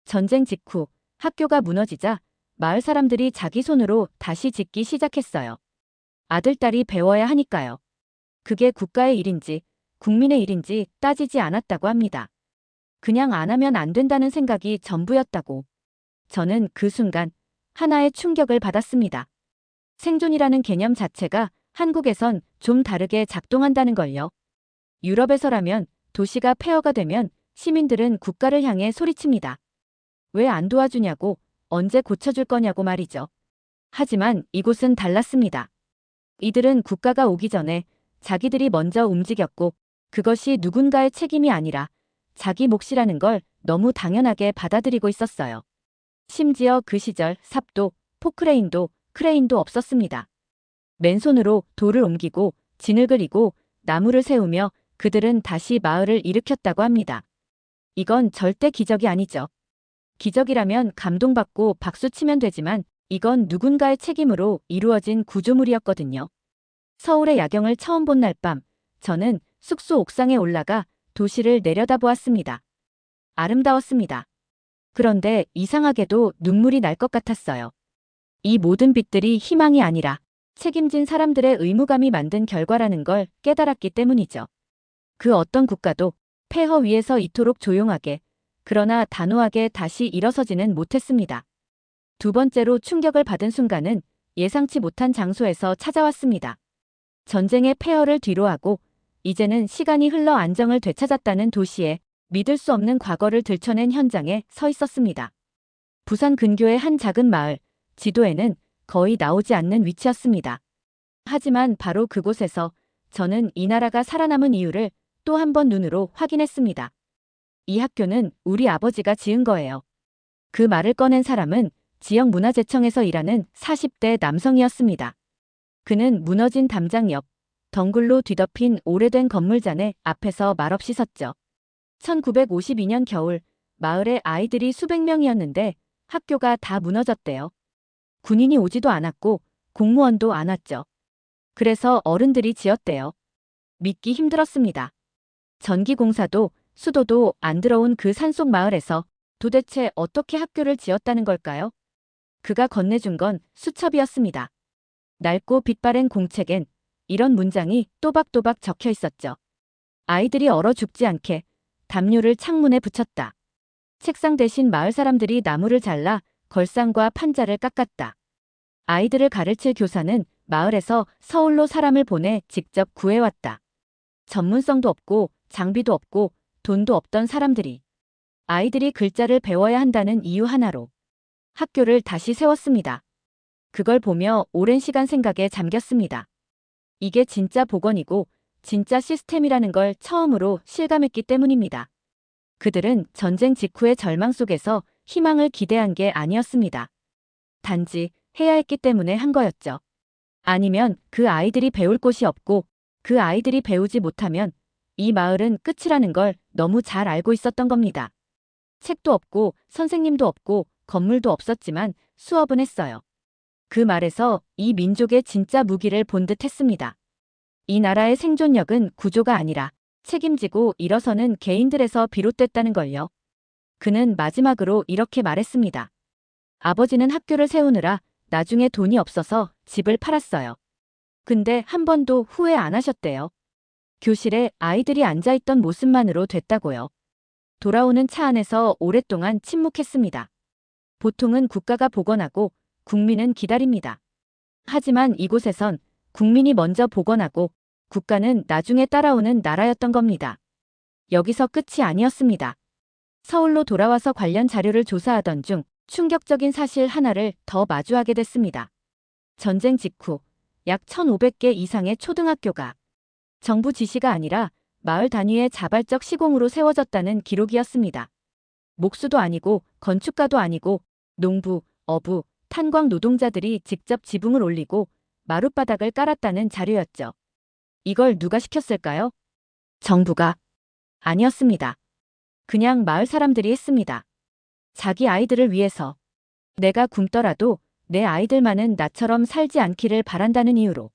전쟁 직후 학교가 무너지자 마을 사람들이 자기 손으로 다시 짓기 시작했어요. 아들, 딸이 배워야 하니까요. 그게 국가의 일인지 국민의 일인지 따지지 않았다고 합니다. 그냥 안 하면 안 된다는 생각이 전부였다고. 저는 그 순간 하나의 충격을 받았습니다. 생존이라는 개념 자체가 한국에선 좀 다르게 작동한다는 걸요. 유럽에서라면 도시가 폐허가 되면 시민들은 국가를 향해 소리칩니다. 왜 안 도와주냐고, 언제 고쳐줄 거냐고 말이죠. 하지만 이곳은 달랐습니다. 이들은 국가가 오기 전에 자기들이 먼저 움직였고 그것이 누군가의 책임이 아니라 자기 몫이라는 걸 너무 당연하게 받아들이고 있었어요. 심지어 그 시절 삽도, 포크레인도, 크레인도 없었습니다. 맨손으로 돌을 옮기고 진을 그리고 나무를 세우며 그들은 다시 마을을 일으켰다고 합니다. 이건 절대 기적이 아니죠. 기적이라면 감동받고 박수치면 되지만 이건 누군가의 책임으로 이루어진 구조물이었거든요. 서울의 야경을 처음 본 날 밤, 저는 숙소 옥상에 올라가 도시를 내려다보았습니다. 아름다웠습니다. 그런데 이상하게도 눈물이 날 것 같았어요. 이 모든 빛들이 희망이 아니라 책임진 사람들의 의무감이 만든 결과라는 걸 깨달았기 때문이죠. 그 어떤 국가도 폐허 위에서 이토록 조용하게, 그러나 단호하게 다시 일어서지는 못했습니다. 두 번째로 충격을 받은 순간은 예상치 못한 장소에서 찾아왔습니다. 전쟁의 폐허를 뒤로하고 이제는 시간이 흘러 안정을 되찾았다는 도시에 믿을 수 없는 과거를 들춰낸 현장에 서 있었습니다. 부산 근교의 한 작은 마을, 지도에는 거의 나오지 않는 위치였습니다. 하지만 바로 그곳에서 저는 이 나라가 살아남은 이유를 또 한 번 눈으로 확인했습니다. 이 학교는 우리 아버지가 지은 거예요. 그 말을 꺼낸 사람은 지역문화재청에서 일하는 40대 남성이었습니다. 그는 무너진 담장 옆 덩굴로 뒤덮인 오래된 건물잔에 앞에서 말없이 섰죠. 1952년 겨울 마을의 아이들이 수백 명이었는데 학교가 다 무너졌대요. 군인이 오지도 않았고 공무원도 안 왔죠. 그래서 어른들이 지었대요. 믿기 힘들었습니다. 전기공사도 수도도 안 들어온 그 산속 마을에서 도대체 어떻게 학교를 지었다는 걸까요? 그가 건네준 건 수첩이었습니다. 낡고 빛바랜 공책엔 이런 문장이 또박또박 적혀 있었죠. 아이들이 얼어 죽지 않게 담요를 창문에 붙였다. 책상 대신 마을 사람들이 나무를 잘라 걸상과 판자를 깎았다. 아이들을 가르칠 교사는 마을에서 서울로 사람을 보내 직접 구해왔다. 전문성도 없고 장비도 없고 돈도 없던 사람들이 아이들이 글자를 배워야 한다는 이유 하나로 학교를 다시 세웠습니다. 그걸 보며 오랜 시간 생각에 잠겼습니다. 이게 진짜 복원이고 진짜 시스템이라는 걸 처음으로 실감했기 때문입니다. 그들은 전쟁 직후의 절망 속에서 희망을 기대한 게 아니었습니다. 단지 해야 했기 때문에 한 거였죠. 아니면 그 아이들이 배울 곳이 없고 그 아이들이 배우지 못하면 이 마을은 끝이라는 걸 너무 잘 알고 있었던 겁니다. 책도 없고 선생님도 없고 건물도 없었지만 수업은 했어요. 그 말에서 이 민족의 진짜 무기를 본 듯 했습니다. 이 나라의 생존력은 구조가 아니라 책임지고 일어서는 개인들에서 비롯됐다는 걸요. 그는 마지막으로 이렇게 말했습니다. 아버지는 학교를 세우느라 나중에 돈이 없어서 집을 팔았어요. 근데 한 번도 후회 안 하셨대요. 교실에 아이들이 앉아있던 모습만으로 됐다고요. 돌아오는 차 안에서 오랫동안 침묵했습니다. 보통은 국가가 복원하고 국민은 기다립니다. 하지만 이곳에선 국민이 먼저 복원하고 국가는 나중에 따라오는 나라였던 겁니다. 여기서 끝이 아니었습니다. 서울로 돌아와서 관련 자료를 조사하던 중 충격적인 사실 하나를 더 마주하게 됐습니다. 전쟁 직후 약 1,500개 이상의 초등학교가 정부 지시가 아니라 마을 단위의 자발적 시공으로 세워졌다는 기록이었습니다. 목수도 아니고 건축가도 아니고 농부, 어부, 탄광 노동자들이 직접 지붕을 올리고 마룻바닥을 깔았다는 자료였죠. 이걸 누가 시켰을까요? 정부가 아니었습니다. 그냥 마을 사람들이 했습니다. 자기 아이들을 위해서. 내가 굶더라도 내 아이들만은 나처럼 살지 않기를 바란다는 이유로.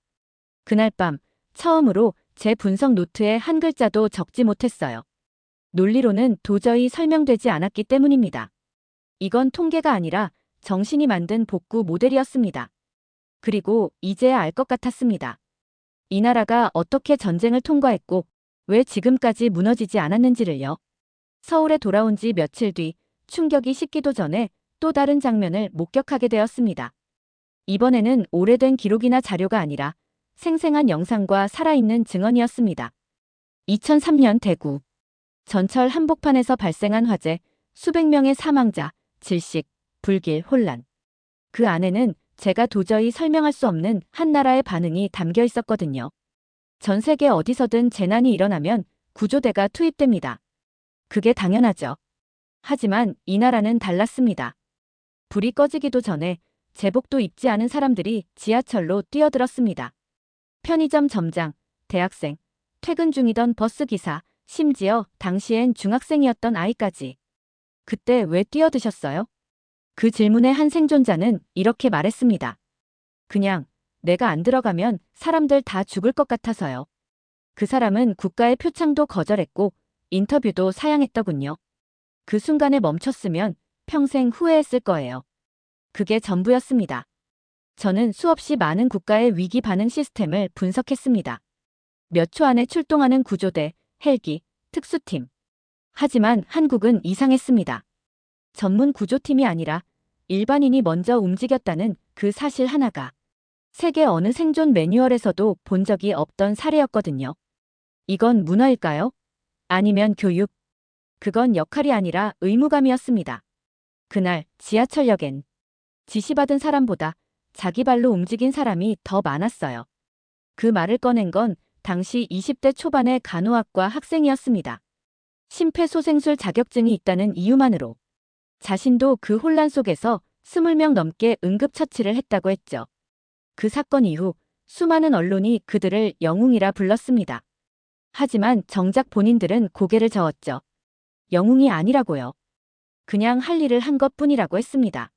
그날 밤 처음으로 제 분석 노트에 한 글자도 적지 못했어요. 논리로는 도저히 설명되지 않았기 때문입니다. 이건 통계가 아니라 정신이 만든 복구 모델이었습니다. 그리고 이제야 알 것 같았습니다. 이 나라가 어떻게 전쟁을 통과했고 왜 지금까지 무너지지 않았는지를요. 서울에 돌아온 지 며칠 뒤 충격이 식기도 전에 또 다른 장면을 목격하게 되었습니다. 이번에는 오래된 기록이나 자료가 아니라 생생한 영상과 살아있는 증언이었습니다. 2003년 대구 전철 한복판에서 발생한 화재, 수백 명의 사망자, 질식, 불길, 혼란. 그 안에는 제가 도저히 설명할 수 없는 한 나라의 반응이 담겨 있었거든요. 전 세계 어디서든 재난이 일어나면 구조대가 투입됩니다. 그게 당연하죠. 하지만 이 나라는 달랐습니다. 불이 꺼지기도 전에 제복도 입지 않은 사람들이 지하철로 뛰어들었습니다. 편의점 점장, 대학생, 퇴근 중이던 버스기사, 심지어 당시엔 중학생이었던 아이까지. 그때 왜 뛰어드셨어요? 그 질문에 한 생존자는 이렇게 말했습니다. 그냥 내가 안 들어가면 사람들 다 죽을 것 같아서요. 그 사람은 국가의 표창도 거절했고 인터뷰도 사양했더군요. 그 순간에 멈췄으면 평생 후회했을 거예요. 그게 전부였습니다. 저는 수없이 많은 국가의 위기 반응 시스템을 분석했습니다. 몇 초 안에 출동하는 구조대, 헬기, 특수팀. 하지만 한국은 이상했습니다. 전문 구조팀이 아니라 일반인이 먼저 움직였다는 그 사실 하나가 세계 어느 생존 매뉴얼에서도 본 적이 없던 사례였거든요. 이건 문화일까요? 아니면 교육? 그건 역할이 아니라 의무감이었습니다. 그날 지하철역엔 지시받은 사람보다 자기 발로 움직인 사람이 더 많았어요. 그 말을 꺼낸 건 당시 20대 초반의 간호학과 학생이었습니다. 심폐소생술 자격증이 있다는 이유만으로 자신도 그 혼란 속에서 20명 넘게 응급처치를 했다고 했죠. 그 사건 이후 수많은 언론이 그들을 영웅이라 불렀습니다. 하지만 정작 본인들은 고개를 저었죠. 영웅이 아니라고요. 그냥 할 일을 한 것뿐이라고 했습니다.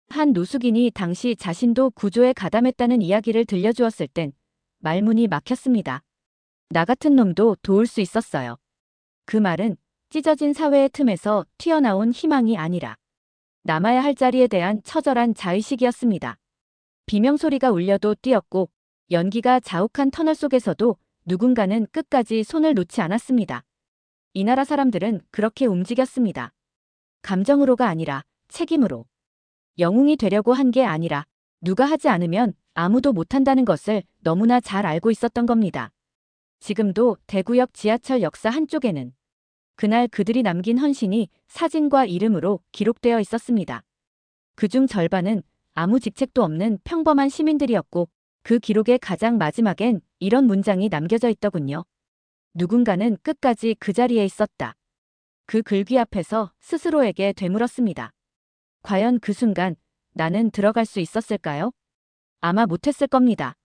한 노숙인이 당시 자신도 구조에 가담했다는 이야기를 들려주었을 땐 말문이 막혔습니다. 나 같은 놈도 도울 수 있었어요. 그 말은 찢어진 사회의 틈에서 튀어나온 희망이 아니라 남아야 할 자리에 대한 처절한 자의식이었습니다. 비명소리가 울려도 뛰었고 연기가 자욱한 터널 속에서도 누군가는 끝까지 손을 놓지 않았습니다. 이 나라 사람들은 그렇게 움직였습니다. 감정으로가 아니라 책임으로. 영웅이 되려고 한 게 아니라 누가 하지 않으면 아무도 못한다는 것을 너무나 잘 알고 있었던 겁니다. 지금도 대구역 지하철 역사 한쪽에는 그날 그들이 남긴 헌신이 사진과 이름으로 기록되어 있었습니다. 그중 절반은 아무 직책도 없는 평범한 시민들이었고 그 기록의 가장 마지막엔 이런 문장이 남겨져 있더군요. 누군가는 끝까지 그 자리에 있었다. 그 글귀 앞에서 스스로에게 되물었습니다. 과연 그 순간 나는 들어갈 수 있었을까요? 아마 못했을 겁니다.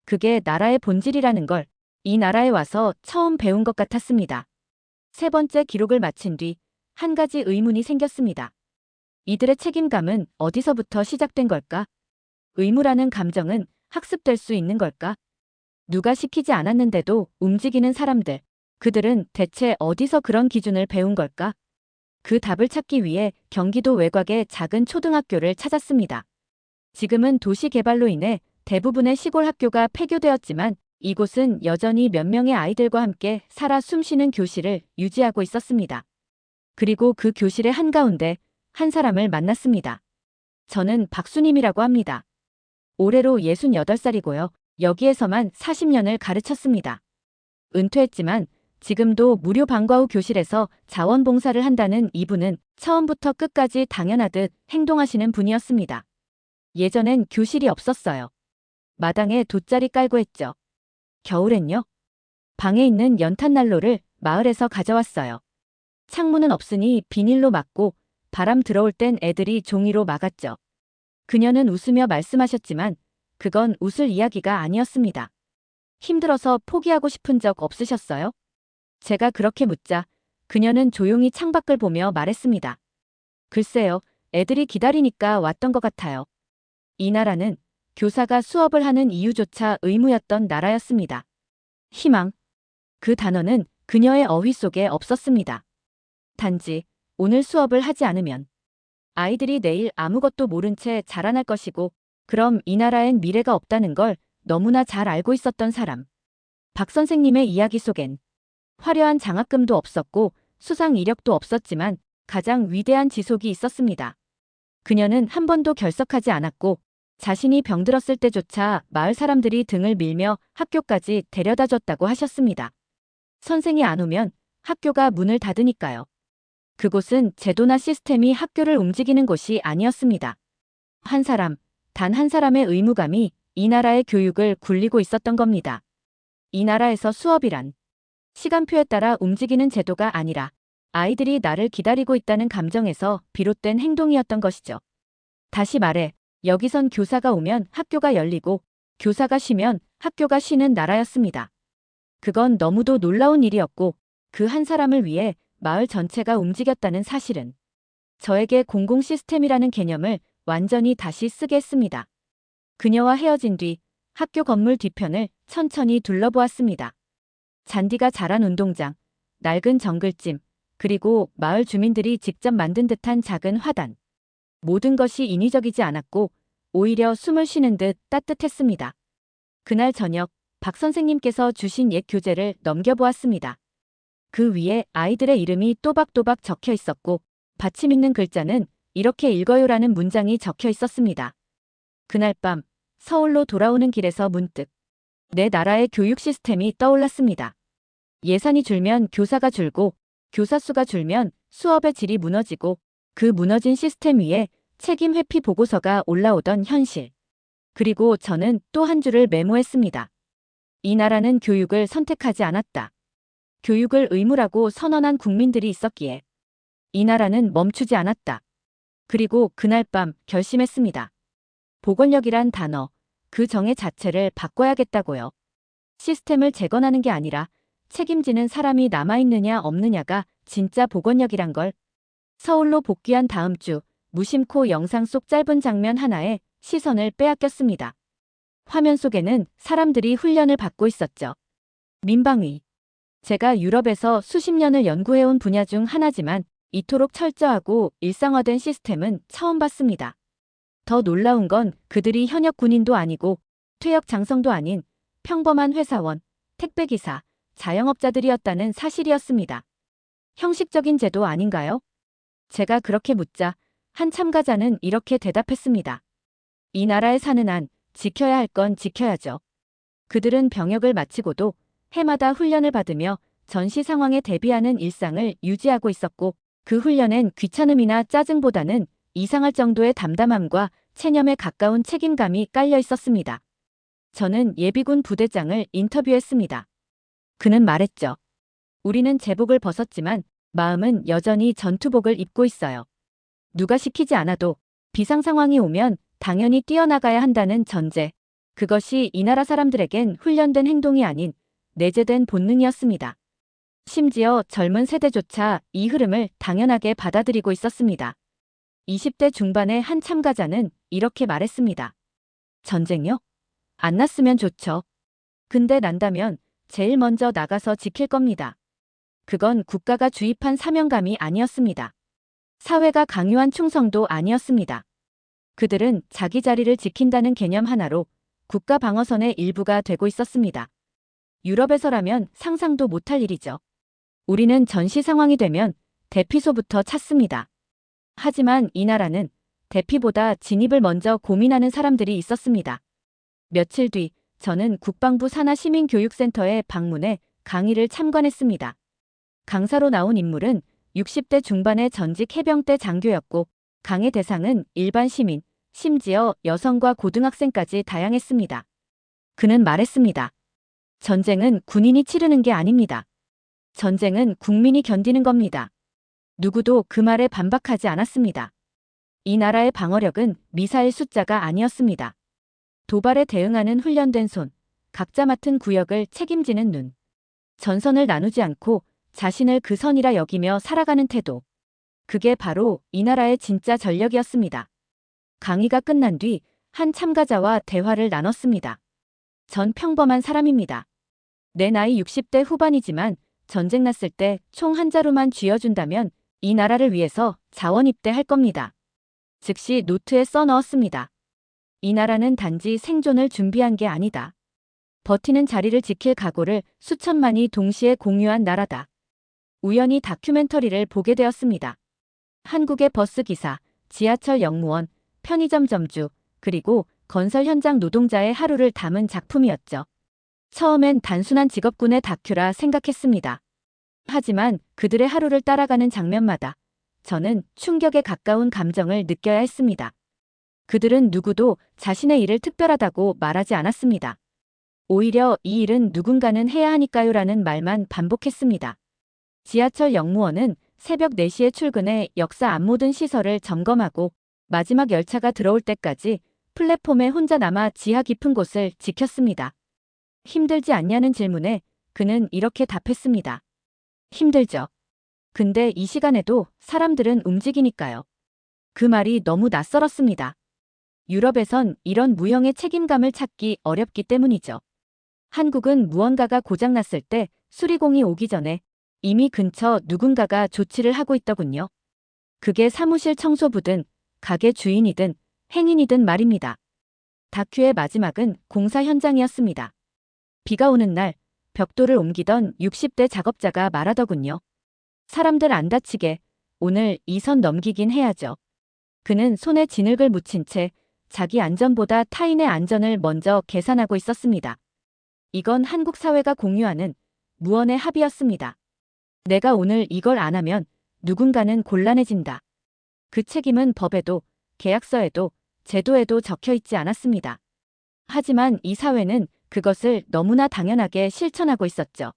그게 나라의 본질이라는 걸 이 나라에 와서 처음 배운 것 같았습니다. 세 번째 기록을 마친 뒤 한 가지 의문이 생겼습니다. 이들의 책임감은 어디서부터 시작된 걸까? 의무라는 감정은 학습될 수 있는 걸까? 누가 시키지 않았는데도 움직이는 사람들, 그들은 대체 어디서 그런 기준을 배운 걸까? 그 답을 찾기 위해 경기도 외곽의 작은 초등학교를 찾았습니다. 지금은 도시 개발로 인해 대부분의 시골 학교가 폐교되었지만 이곳은 여전히 몇 명의 아이들과 함께 살아 숨쉬는 교실을 유지하고 있었습니다. 그리고 그 교실의 한가운데 한 사람을 만났습니다. 저는 박수님이라고 합니다. 올해로 68살이고요. 여기에서만 40년을 가르쳤습니다. 은퇴했지만 지금도 무료 방과 후 교실에서 자원봉사를 한다는 이분은 처음부터 끝까지 당연하듯 행동하시는 분이었습니다. 예전엔 교실이 없었어요. 마당에 돗자리 깔고 했죠. 겨울엔요? 방에 있는 연탄난로를 마을에서 가져왔어요. 창문은 없으니 비닐로 막고 바람 들어올 땐 애들이 종이로 막았죠. 그녀는 웃으며 말씀하셨지만 그건 웃을 이야기가 아니었습니다. 힘들어서 포기하고 싶은 적 없으셨어요? 제가 그렇게 묻자 그녀는 조용히 창밖을 보며 말했습니다. 글쎄요, 애들이 기다리니까 왔던 것 같아요. 이 나라는 교사가 수업을 하는 이유조차 의무였던 나라였습니다. 희망. 그 단어는 그녀의 어휘 속에 없었습니다. 단지 오늘 수업을 하지 않으면 아이들이 내일 아무것도 모른 채 자라날 것이고 그럼 이 나라엔 미래가 없다는 걸 너무나 잘 알고 있었던 사람. 박 선생님의 이야기 속엔 화려한 장학금도 없었고 수상 이력도 없었지만 가장 위대한 지속이 있었습니다. 그녀는 한 번도 결석하지 않았고 자신이 병들었을 때조차 마을 사람들이 등을 밀며 학교까지 데려다 줬다고 하셨습니다. 선생이 안 오면 학교가 문을 닫으니까요. 그곳은 제도나 시스템이 학교를 움직이는 곳이 아니었습니다. 한 사람, 단 한 사람의 의무감이 이 나라의 교육을 굴리고 있었던 겁니다. 이 나라에서 수업이란 시간표에 따라 움직이는 제도가 아니라 아이들이 나를 기다리고 있다는 감정에서 비롯된 행동이었던 것이죠. 다시 말해, 여기선 교사가 오면 학교가 열리고 교사가 쉬면 학교가 쉬는 나라였습니다. 그건 너무도 놀라운 일이었고 그 한 사람을 위해 마을 전체가 움직였다는 사실은 저에게 공공 시스템이라는 개념을 완전히 다시 쓰게 했습니다. 그녀와 헤어진 뒤 학교 건물 뒤편을 천천히 둘러보았습니다. 잔디가 자란 운동장, 낡은 정글짐, 그리고 마을 주민들이 직접 만든 듯한 작은 화단. 모든 것이 인위적이지 않았고 오히려 숨을 쉬는 듯 따뜻했습니다. 그날 저녁 박 선생님께서 주신 옛 교재를 넘겨보았습니다. 그 위에 아이들의 이름이 또박또박 적혀 있었고 받침 있는 글자는 이렇게 읽어요라는 문장이 적혀 있었습니다. 그날 밤 서울로 돌아오는 길에서 문득 내 나라의 교육 시스템이 떠올랐습니다. 예산이 줄면 교사가 줄고 교사 수가 줄면 수업의 질이 무너지고 그 무너진 시스템 위에 책임 회피 보고서가 올라오던 현실. 그리고 저는 또 한 줄을 메모했습니다. 이 나라는 교육을 선택하지 않았다. 교육을 의무라고 선언한 국민들이 있었기에 이 나라는 멈추지 않았다. 그리고 그날 밤 결심했습니다. 보건력이란 단어, 그 정의 자체를 바꿔야겠다고요. 시스템을 재건하는 게 아니라 책임지는 사람이 남아있느냐 없느냐가 진짜 보건력이란 걸. 서울로 복귀한 다음 주 무심코 영상 속 짧은 장면 하나에 시선을 빼앗겼습니다. 화면 속에는 사람들이 훈련을 받고 있었죠. 민방위. 제가 유럽에서 수십 년을 연구해온 분야 중 하나지만 이토록 철저하고 일상화된 시스템은 처음 봤습니다. 더 놀라운 건 그들이 현역 군인도 아니고 퇴역 장성도 아닌 평범한 회사원, 택배기사, 자영업자들이었다는 사실이었습니다. 형식적인 제도 아닌가요? 제가 그렇게 묻자 한 참가자는 이렇게 대답했습니다. 이 나라에 사는 한 지켜야 할 건 지켜야죠. 그들은 병역을 마치고도 해마다 훈련을 받으며 전시 상황에 대비하는 일상을 유지하고 있었고 그 훈련엔 귀찮음이나 짜증보다는 이상할 정도의 담담함과 체념에 가까운 책임감이 깔려 있었습니다. 저는 예비군 부대장을 인터뷰했습니다. 그는 말했죠. 우리는 제복을 벗었지만 마음은 여전히 전투복을 입고 있어요. 누가 시키지 않아도 비상 상황이 오면 당연히 뛰어나가야 한다는 전제. 그것이 이 나라 사람들에겐 훈련된 행동이 아닌 내재된 본능이었습니다. 심지어 젊은 세대조차 이 흐름을 당연하게 받아들이고 있었습니다. 20대 중반의 한 참가자는 이렇게 말했습니다. 전쟁요? 안 났으면 좋죠. 근데 난다면 제일 먼저 나가서 지킬 겁니다. 그건 국가가 주입한 사명감이 아니었습니다. 사회가 강요한 충성도 아니었습니다. 그들은 자기 자리를 지킨다는 개념 하나로 국가 방어선의 일부가 되고 있었습니다. 유럽에서라면 상상도 못할 일이죠. 우리는 전시 상황이 되면 대피소부터 찾습니다. 하지만 이 나라는 대피보다 진입을 먼저 고민하는 사람들이 있었습니다. 며칠 뒤 저는 국방부 산하 시민교육센터에 방문해 강의를 참관했습니다. 강사로 나온 인물은 60대 중반의 전직 해병대 장교였고 강의 대상은 일반 시민, 심지어 여성과 고등학생까지 다양했습니다. 그는 말했습니다. 전쟁은 군인이 치르는 게 아닙니다. 전쟁은 국민이 견디는 겁니다. 누구도 그 말에 반박하지 않았습니다. 이 나라의 방어력은 미사일 숫자가 아니었습니다. 도발에 대응하는 훈련된 손, 각자 맡은 구역을 책임지는 눈, 전선을 나누지 않고 자신을 그 선이라 여기며 살아가는 태도. 그게 바로 이 나라의 진짜 전력이었습니다. 강의가 끝난 뒤 한 참가자와 대화를 나눴습니다. 전 평범한 사람입니다. 내 나이 60대 후반이지만 전쟁 났을 때 총 한 자루만 쥐어준다면 이 나라를 위해서 자원 입대할 겁니다. 즉시 노트에 써넣었습니다. 이 나라는 단지 생존을 준비한 게 아니다. 버티는 자리를 지킬 각오를 수천만이 동시에 공유한 나라다. 우연히 다큐멘터리를 보게 되었습니다. 한국의 버스 기사, 지하철 역무원, 편의점 점주, 그리고 건설 현장 노동자의 하루를 담은 작품이었죠. 처음엔 단순한 직업군의 다큐라 생각했습니다. 하지만 그들의 하루를 따라가는 장면마다 저는 충격에 가까운 감정을 느껴야 했습니다. 그들은 누구도 자신의 일을 특별하다고 말하지 않았습니다. 오히려 이 일은 누군가는 해야 하니까요라는 말만 반복했습니다. 지하철 역무원은 새벽 4시에 출근해 역사 안 묻은 시설을 점검하고 마지막 열차가 들어올 때까지 플랫폼에 혼자 남아 지하 깊은 곳을 지켰습니다. 힘들지 않냐는 질문에 그는 이렇게 답했습니다. 힘들죠. 근데 이 시간에도 사람들은 움직이니까요. 그 말이 너무 낯설었습니다. 유럽에선 이런 무형의 책임감을 찾기 어렵기 때문이죠. 한국은 무언가가 고장났을 때 수리공이 오기 전에 이미 근처 누군가가 조치를 하고 있더군요. 그게 사무실 청소부든 가게 주인이든 행인이든 말입니다. 다큐의 마지막은 공사 현장이었습니다. 비가 오는 날 벽돌을 옮기던 60대 작업자가 말하더군요. 사람들 안 다치게 오늘 이 선 넘기긴 해야죠. 그는 손에 진흙을 묻힌 채 자기 안전보다 타인의 안전을 먼저 계산하고 있었습니다. 이건 한국 사회가 공유하는 무언의 합의였습니다. 내가 오늘 이걸 안 하면 누군가는 곤란해진다. 그 책임은 법에도 계약서에도 제도에도 적혀 있지 않았습니다. 하지만 이 사회는 그것을 너무나 당연하게 실천하고 있었죠.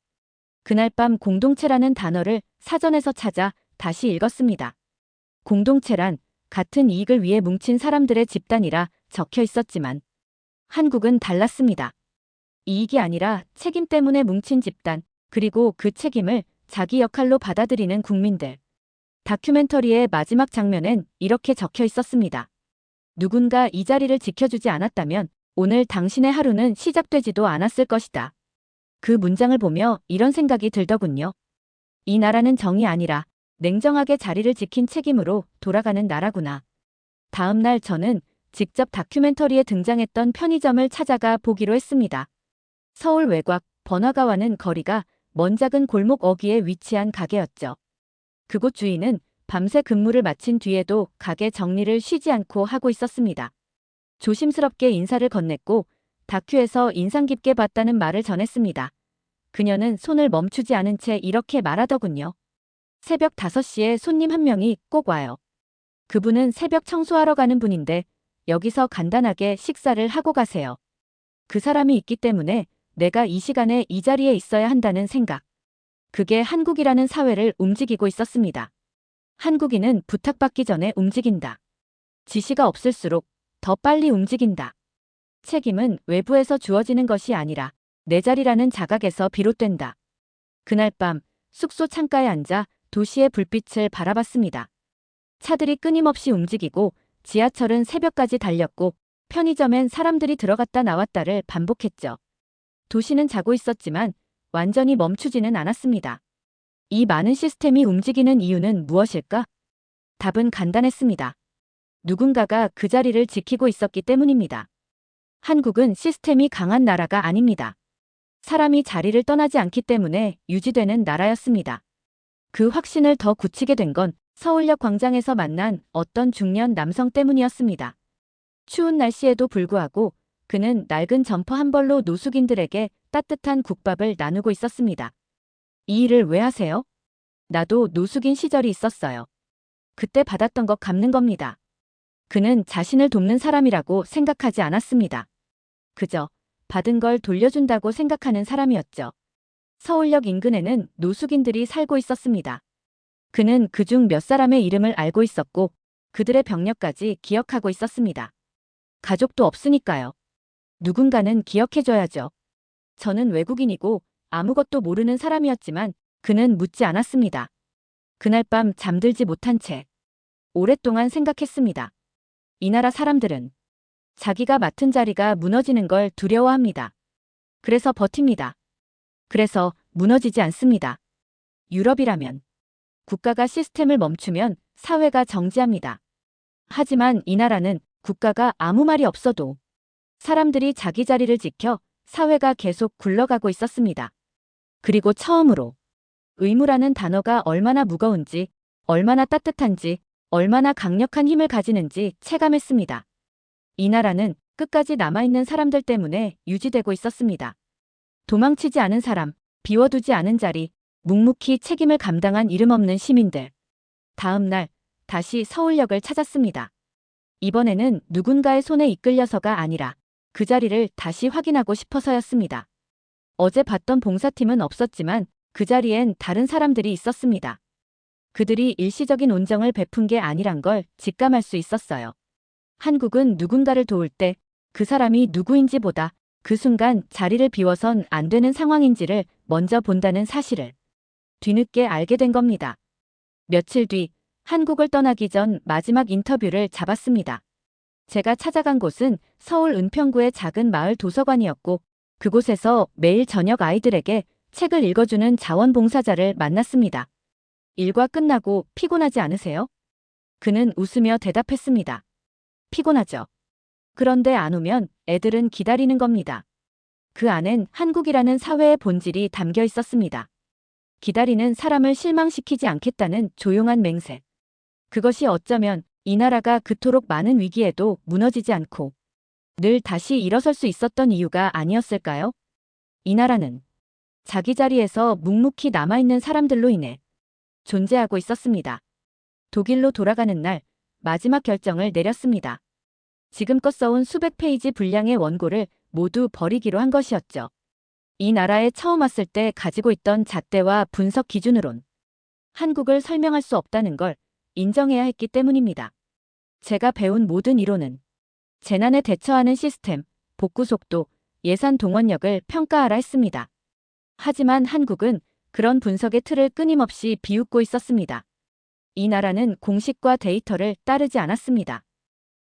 그날 밤 공동체라는 단어를 사전에서 찾아 다시 읽었습니다. 공동체란 같은 이익을 위해 뭉친 사람들의 집단이라 적혀 있었지만 한국은 달랐습니다. 이익이 아니라 책임 때문에 뭉친 집단, 그리고 그 책임을 자기 역할로 받아들이는 국민들. 다큐멘터리의 마지막 장면엔 이렇게 적혀 있었습니다. 누군가 이 자리를 지켜주지 않았다면 오늘 당신의 하루는 시작되지도 않았을 것이다. 그 문장을 보며 이런 생각이 들더군요. 이 나라는 정이 아니라 냉정하게 자리를 지킨 책임으로 돌아가는 나라구나. 다음 날 저는 직접 다큐멘터리에 등장했던 편의점을 찾아가 보기로 했습니다. 서울 외곽 번화가와는 거리가 먼 작은 골목 어귀에 위치한 가게였죠. 그곳 주인은 밤새 근무를 마친 뒤에도 가게 정리를 쉬지 않고 하고 있었습니다. 조심스럽게 인사를 건넸고 다큐에서 인상 깊게 봤다는 말을 전했습니다. 그녀는 손을 멈추지 않은 채 이렇게 말하더군요. 새벽 5시에 손님 한 명이 꼭 와요. 그분은 새벽 청소하러 가는 분인데 여기서 간단하게 식사를 하고 가세요. 그 사람이 있기 때문에 내가 이 시간에 이 자리에 있어야 한다는 생각. 그게 한국이라는 사회를 움직이고 있었습니다. 한국인은 부탁받기 전에 움직인다. 지시가 없을수록 더 빨리 움직인다. 책임은 외부에서 주어지는 것이 아니라 내 자리라는 자각에서 비롯된다. 그날 밤 숙소 창가에 앉아 도시의 불빛을 바라봤습니다. 차들이 끊임없이 움직이고 지하철은 새벽까지 달렸고 편의점엔 사람들이 들어갔다 나왔다를 반복했죠. 도시는 자고 있었지만 완전히 멈추지는 않았습니다. 이 많은 시스템이 움직이는 이유는 무엇일까? 답은 간단했습니다. 누군가가 그 자리를 지키고 있었기 때문입니다. 한국은 시스템이 강한 나라가 아닙니다. 사람이 자리를 떠나지 않기 때문에 유지되는 나라였습니다. 그 확신을 더 굳히게 된 건 서울역 광장에서 만난 어떤 중년 남성 때문이었습니다. 추운 날씨에도 불구하고 그는 낡은 점퍼 한 벌로 노숙인들에게 따뜻한 국밥을 나누고 있었습니다. 이 일을 왜 하세요? 나도 노숙인 시절이 있었어요. 그때 받았던 거 갚는 겁니다. 그는 자신을 돕는 사람이라고 생각하지 않았습니다. 그저 받은 걸 돌려준다고 생각하는 사람이었죠. 서울역 인근에는 노숙인들이 살고 있었습니다. 그는 그중 몇 사람의 이름을 알고 있었고 그들의 병력까지 기억하고 있었습니다. 가족도 없으니까요. 누군가는 기억해줘야죠. 저는 외국인이고 아무것도 모르는 사람이었지만 그는 묻지 않았습니다. 그날 밤 잠들지 못한 채 오랫동안 생각했습니다. 이 나라 사람들은 자기가 맡은 자리가 무너지는 걸 두려워합니다. 그래서 버팁니다. 그래서 무너지지 않습니다. 유럽이라면 국가가 시스템을 멈추면 사회가 정지합니다. 하지만 이 나라는 국가가 아무 말이 없어도 사람들이 자기 자리를 지켜 사회가 계속 굴러가고 있었습니다. 그리고 처음으로 의무라는 단어가 얼마나 무거운지, 얼마나 따뜻한지, 얼마나 강력한 힘을 가지는지 체감했습니다. 이 나라는 끝까지 남아있는 사람들 때문에 유지되고 있었습니다. 도망치지 않은 사람, 비워두지 않은 자리, 묵묵히 책임을 감당한 이름 없는 시민들. 다음 날 다시 서울역을 찾았습니다. 이번에는 누군가의 손에 이끌려서가 아니라 그 자리를 다시 확인하고 싶어서였습니다. 어제 봤던 봉사팀은 없었지만 그 자리엔 다른 사람들이 있었습니다. 그들이 일시적인 온정을 베푼 게 아니란 걸 직감할 수 있었어요. 한국은 누군가를 도울 때 그 사람이 누구인지보다 그 순간 자리를 비워선 안 되는 상황인지를 먼저 본다는 사실을 뒤늦게 알게 된 겁니다. 며칠 뒤 한국을 떠나기 전 마지막 인터뷰를 잡았습니다. 제가 찾아간 곳은 서울 은평구의 작은 마을 도서관이었고 그곳에서 매일 저녁 아이들에게 책을 읽어주는 자원봉사자를 만났습니다. 일과 끝나고 피곤하지 않으세요? 그는 웃으며 대답했습니다. 피곤하죠. 그런데 안 오면 애들은 기다리는 겁니다. 그 안엔 한국이라는 사회의 본질이 담겨 있었습니다. 기다리는 사람을 실망시키지 않겠다는 조용한 맹세. 그것이 어쩌면 이 나라가 그토록 많은 위기에도 무너지지 않고 늘 다시 일어설 수 있었던 이유가 아니었을까요? 이 나라는 자기 자리에서 묵묵히 남아있는 사람들로 인해 존재하고 있었습니다. 독일로 돌아가는 날 마지막 결정을 내렸습니다. 지금껏 써온 수백 페이지 분량의 원고를 모두 버리기로 한 것이었죠. 이 나라에 처음 왔을 때 가지고 있던 잣대와 분석 기준으론 한국을 설명할 수 없다는 걸 인정해야 했기 때문입니다. 제가 배운 모든 이론은 재난에 대처하는 시스템, 복구 속도, 예산 동원력을 평가하라 했습니다. 하지만 한국은 그런 분석의 틀을 끊임없이 비웃고 있었습니다. 이 나라는 공식과 데이터를 따르지 않았습니다.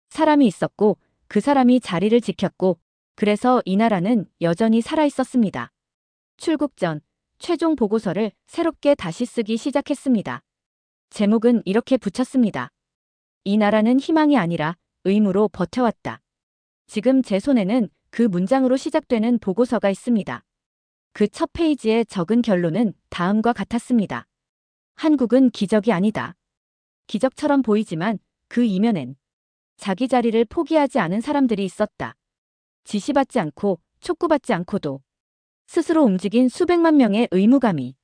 사람이 있었고 그 사람이 자리를 지켰고 그래서 이 나라는 여전히 살아있었습니다. 출국 전 최종 보고서를 새롭게 다시 쓰기 시작했습니다. 제목은 이렇게 붙였습니다. 이 나라는 희망이 아니라 의무로 버텨왔다. 지금 제 손에는 그 문장으로 시작되는 보고서가 있습니다. 그 첫 페이지에 적은 결론은 다음과 같았습니다. 한국은 기적이 아니다. 기적처럼 보이지만 그 이면엔 자기 자리를 포기하지 않은 사람들이 있었다. 지시받지 않고 촉구받지 않고도 스스로 움직인 수백만 명의 의무감이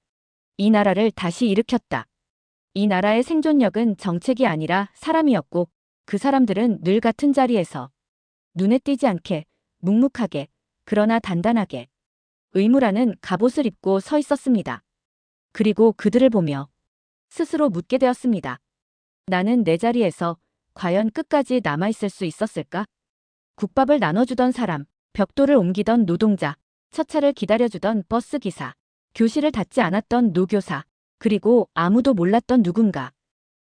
이 나라를 다시 일으켰다. 이 나라의 생존력은 정책이 아니라 사람이었고 그 사람들은 늘 같은 자리에서 눈에 띄지 않게 묵묵하게 그러나 단단하게 의무라는 갑옷을 입고 서 있었습니다. 그리고 그들을 보며 스스로 묻게 되었습니다. 나는 내 자리에서 과연 끝까지 남아있을 수 있었을까? 국밥을 나눠주던 사람, 벽돌을 옮기던 노동자, 첫 차를 기다려주던 버스기사, 교실을 닫지 않았던 노교사, 그리고 아무도 몰랐던 누군가.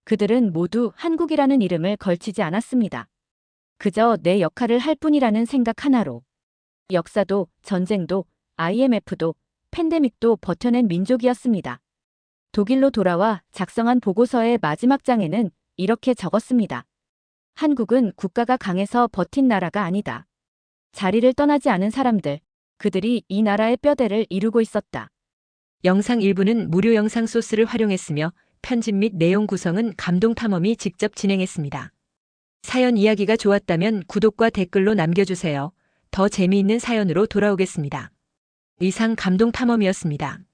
그들은 모두 한국이라는 이름을 걸치지 않았습니다. 그저 내 역할을 할 뿐이라는 생각 하나로. 역사도, 전쟁도, IMF도, 팬데믹도 버텨낸 민족이었습니다. 독일로 돌아와 작성한 보고서의 마지막 장에는 이렇게 적었습니다. 한국은 국가가 강해서 버틴 나라가 아니다. 자리를 떠나지 않은 사람들, 그들이 이 나라의 뼈대를 이루고 있었다.
영상 일부는 무료 영상 소스를 활용했으며 편집 및 내용 구성은 감동탐험이 직접 진행했습니다. 사연 이야기가 좋았다면 구독과 댓글로 남겨주세요. 더 재미있는 사연으로 돌아오겠습니다. 이상 감동탐험이었습니다.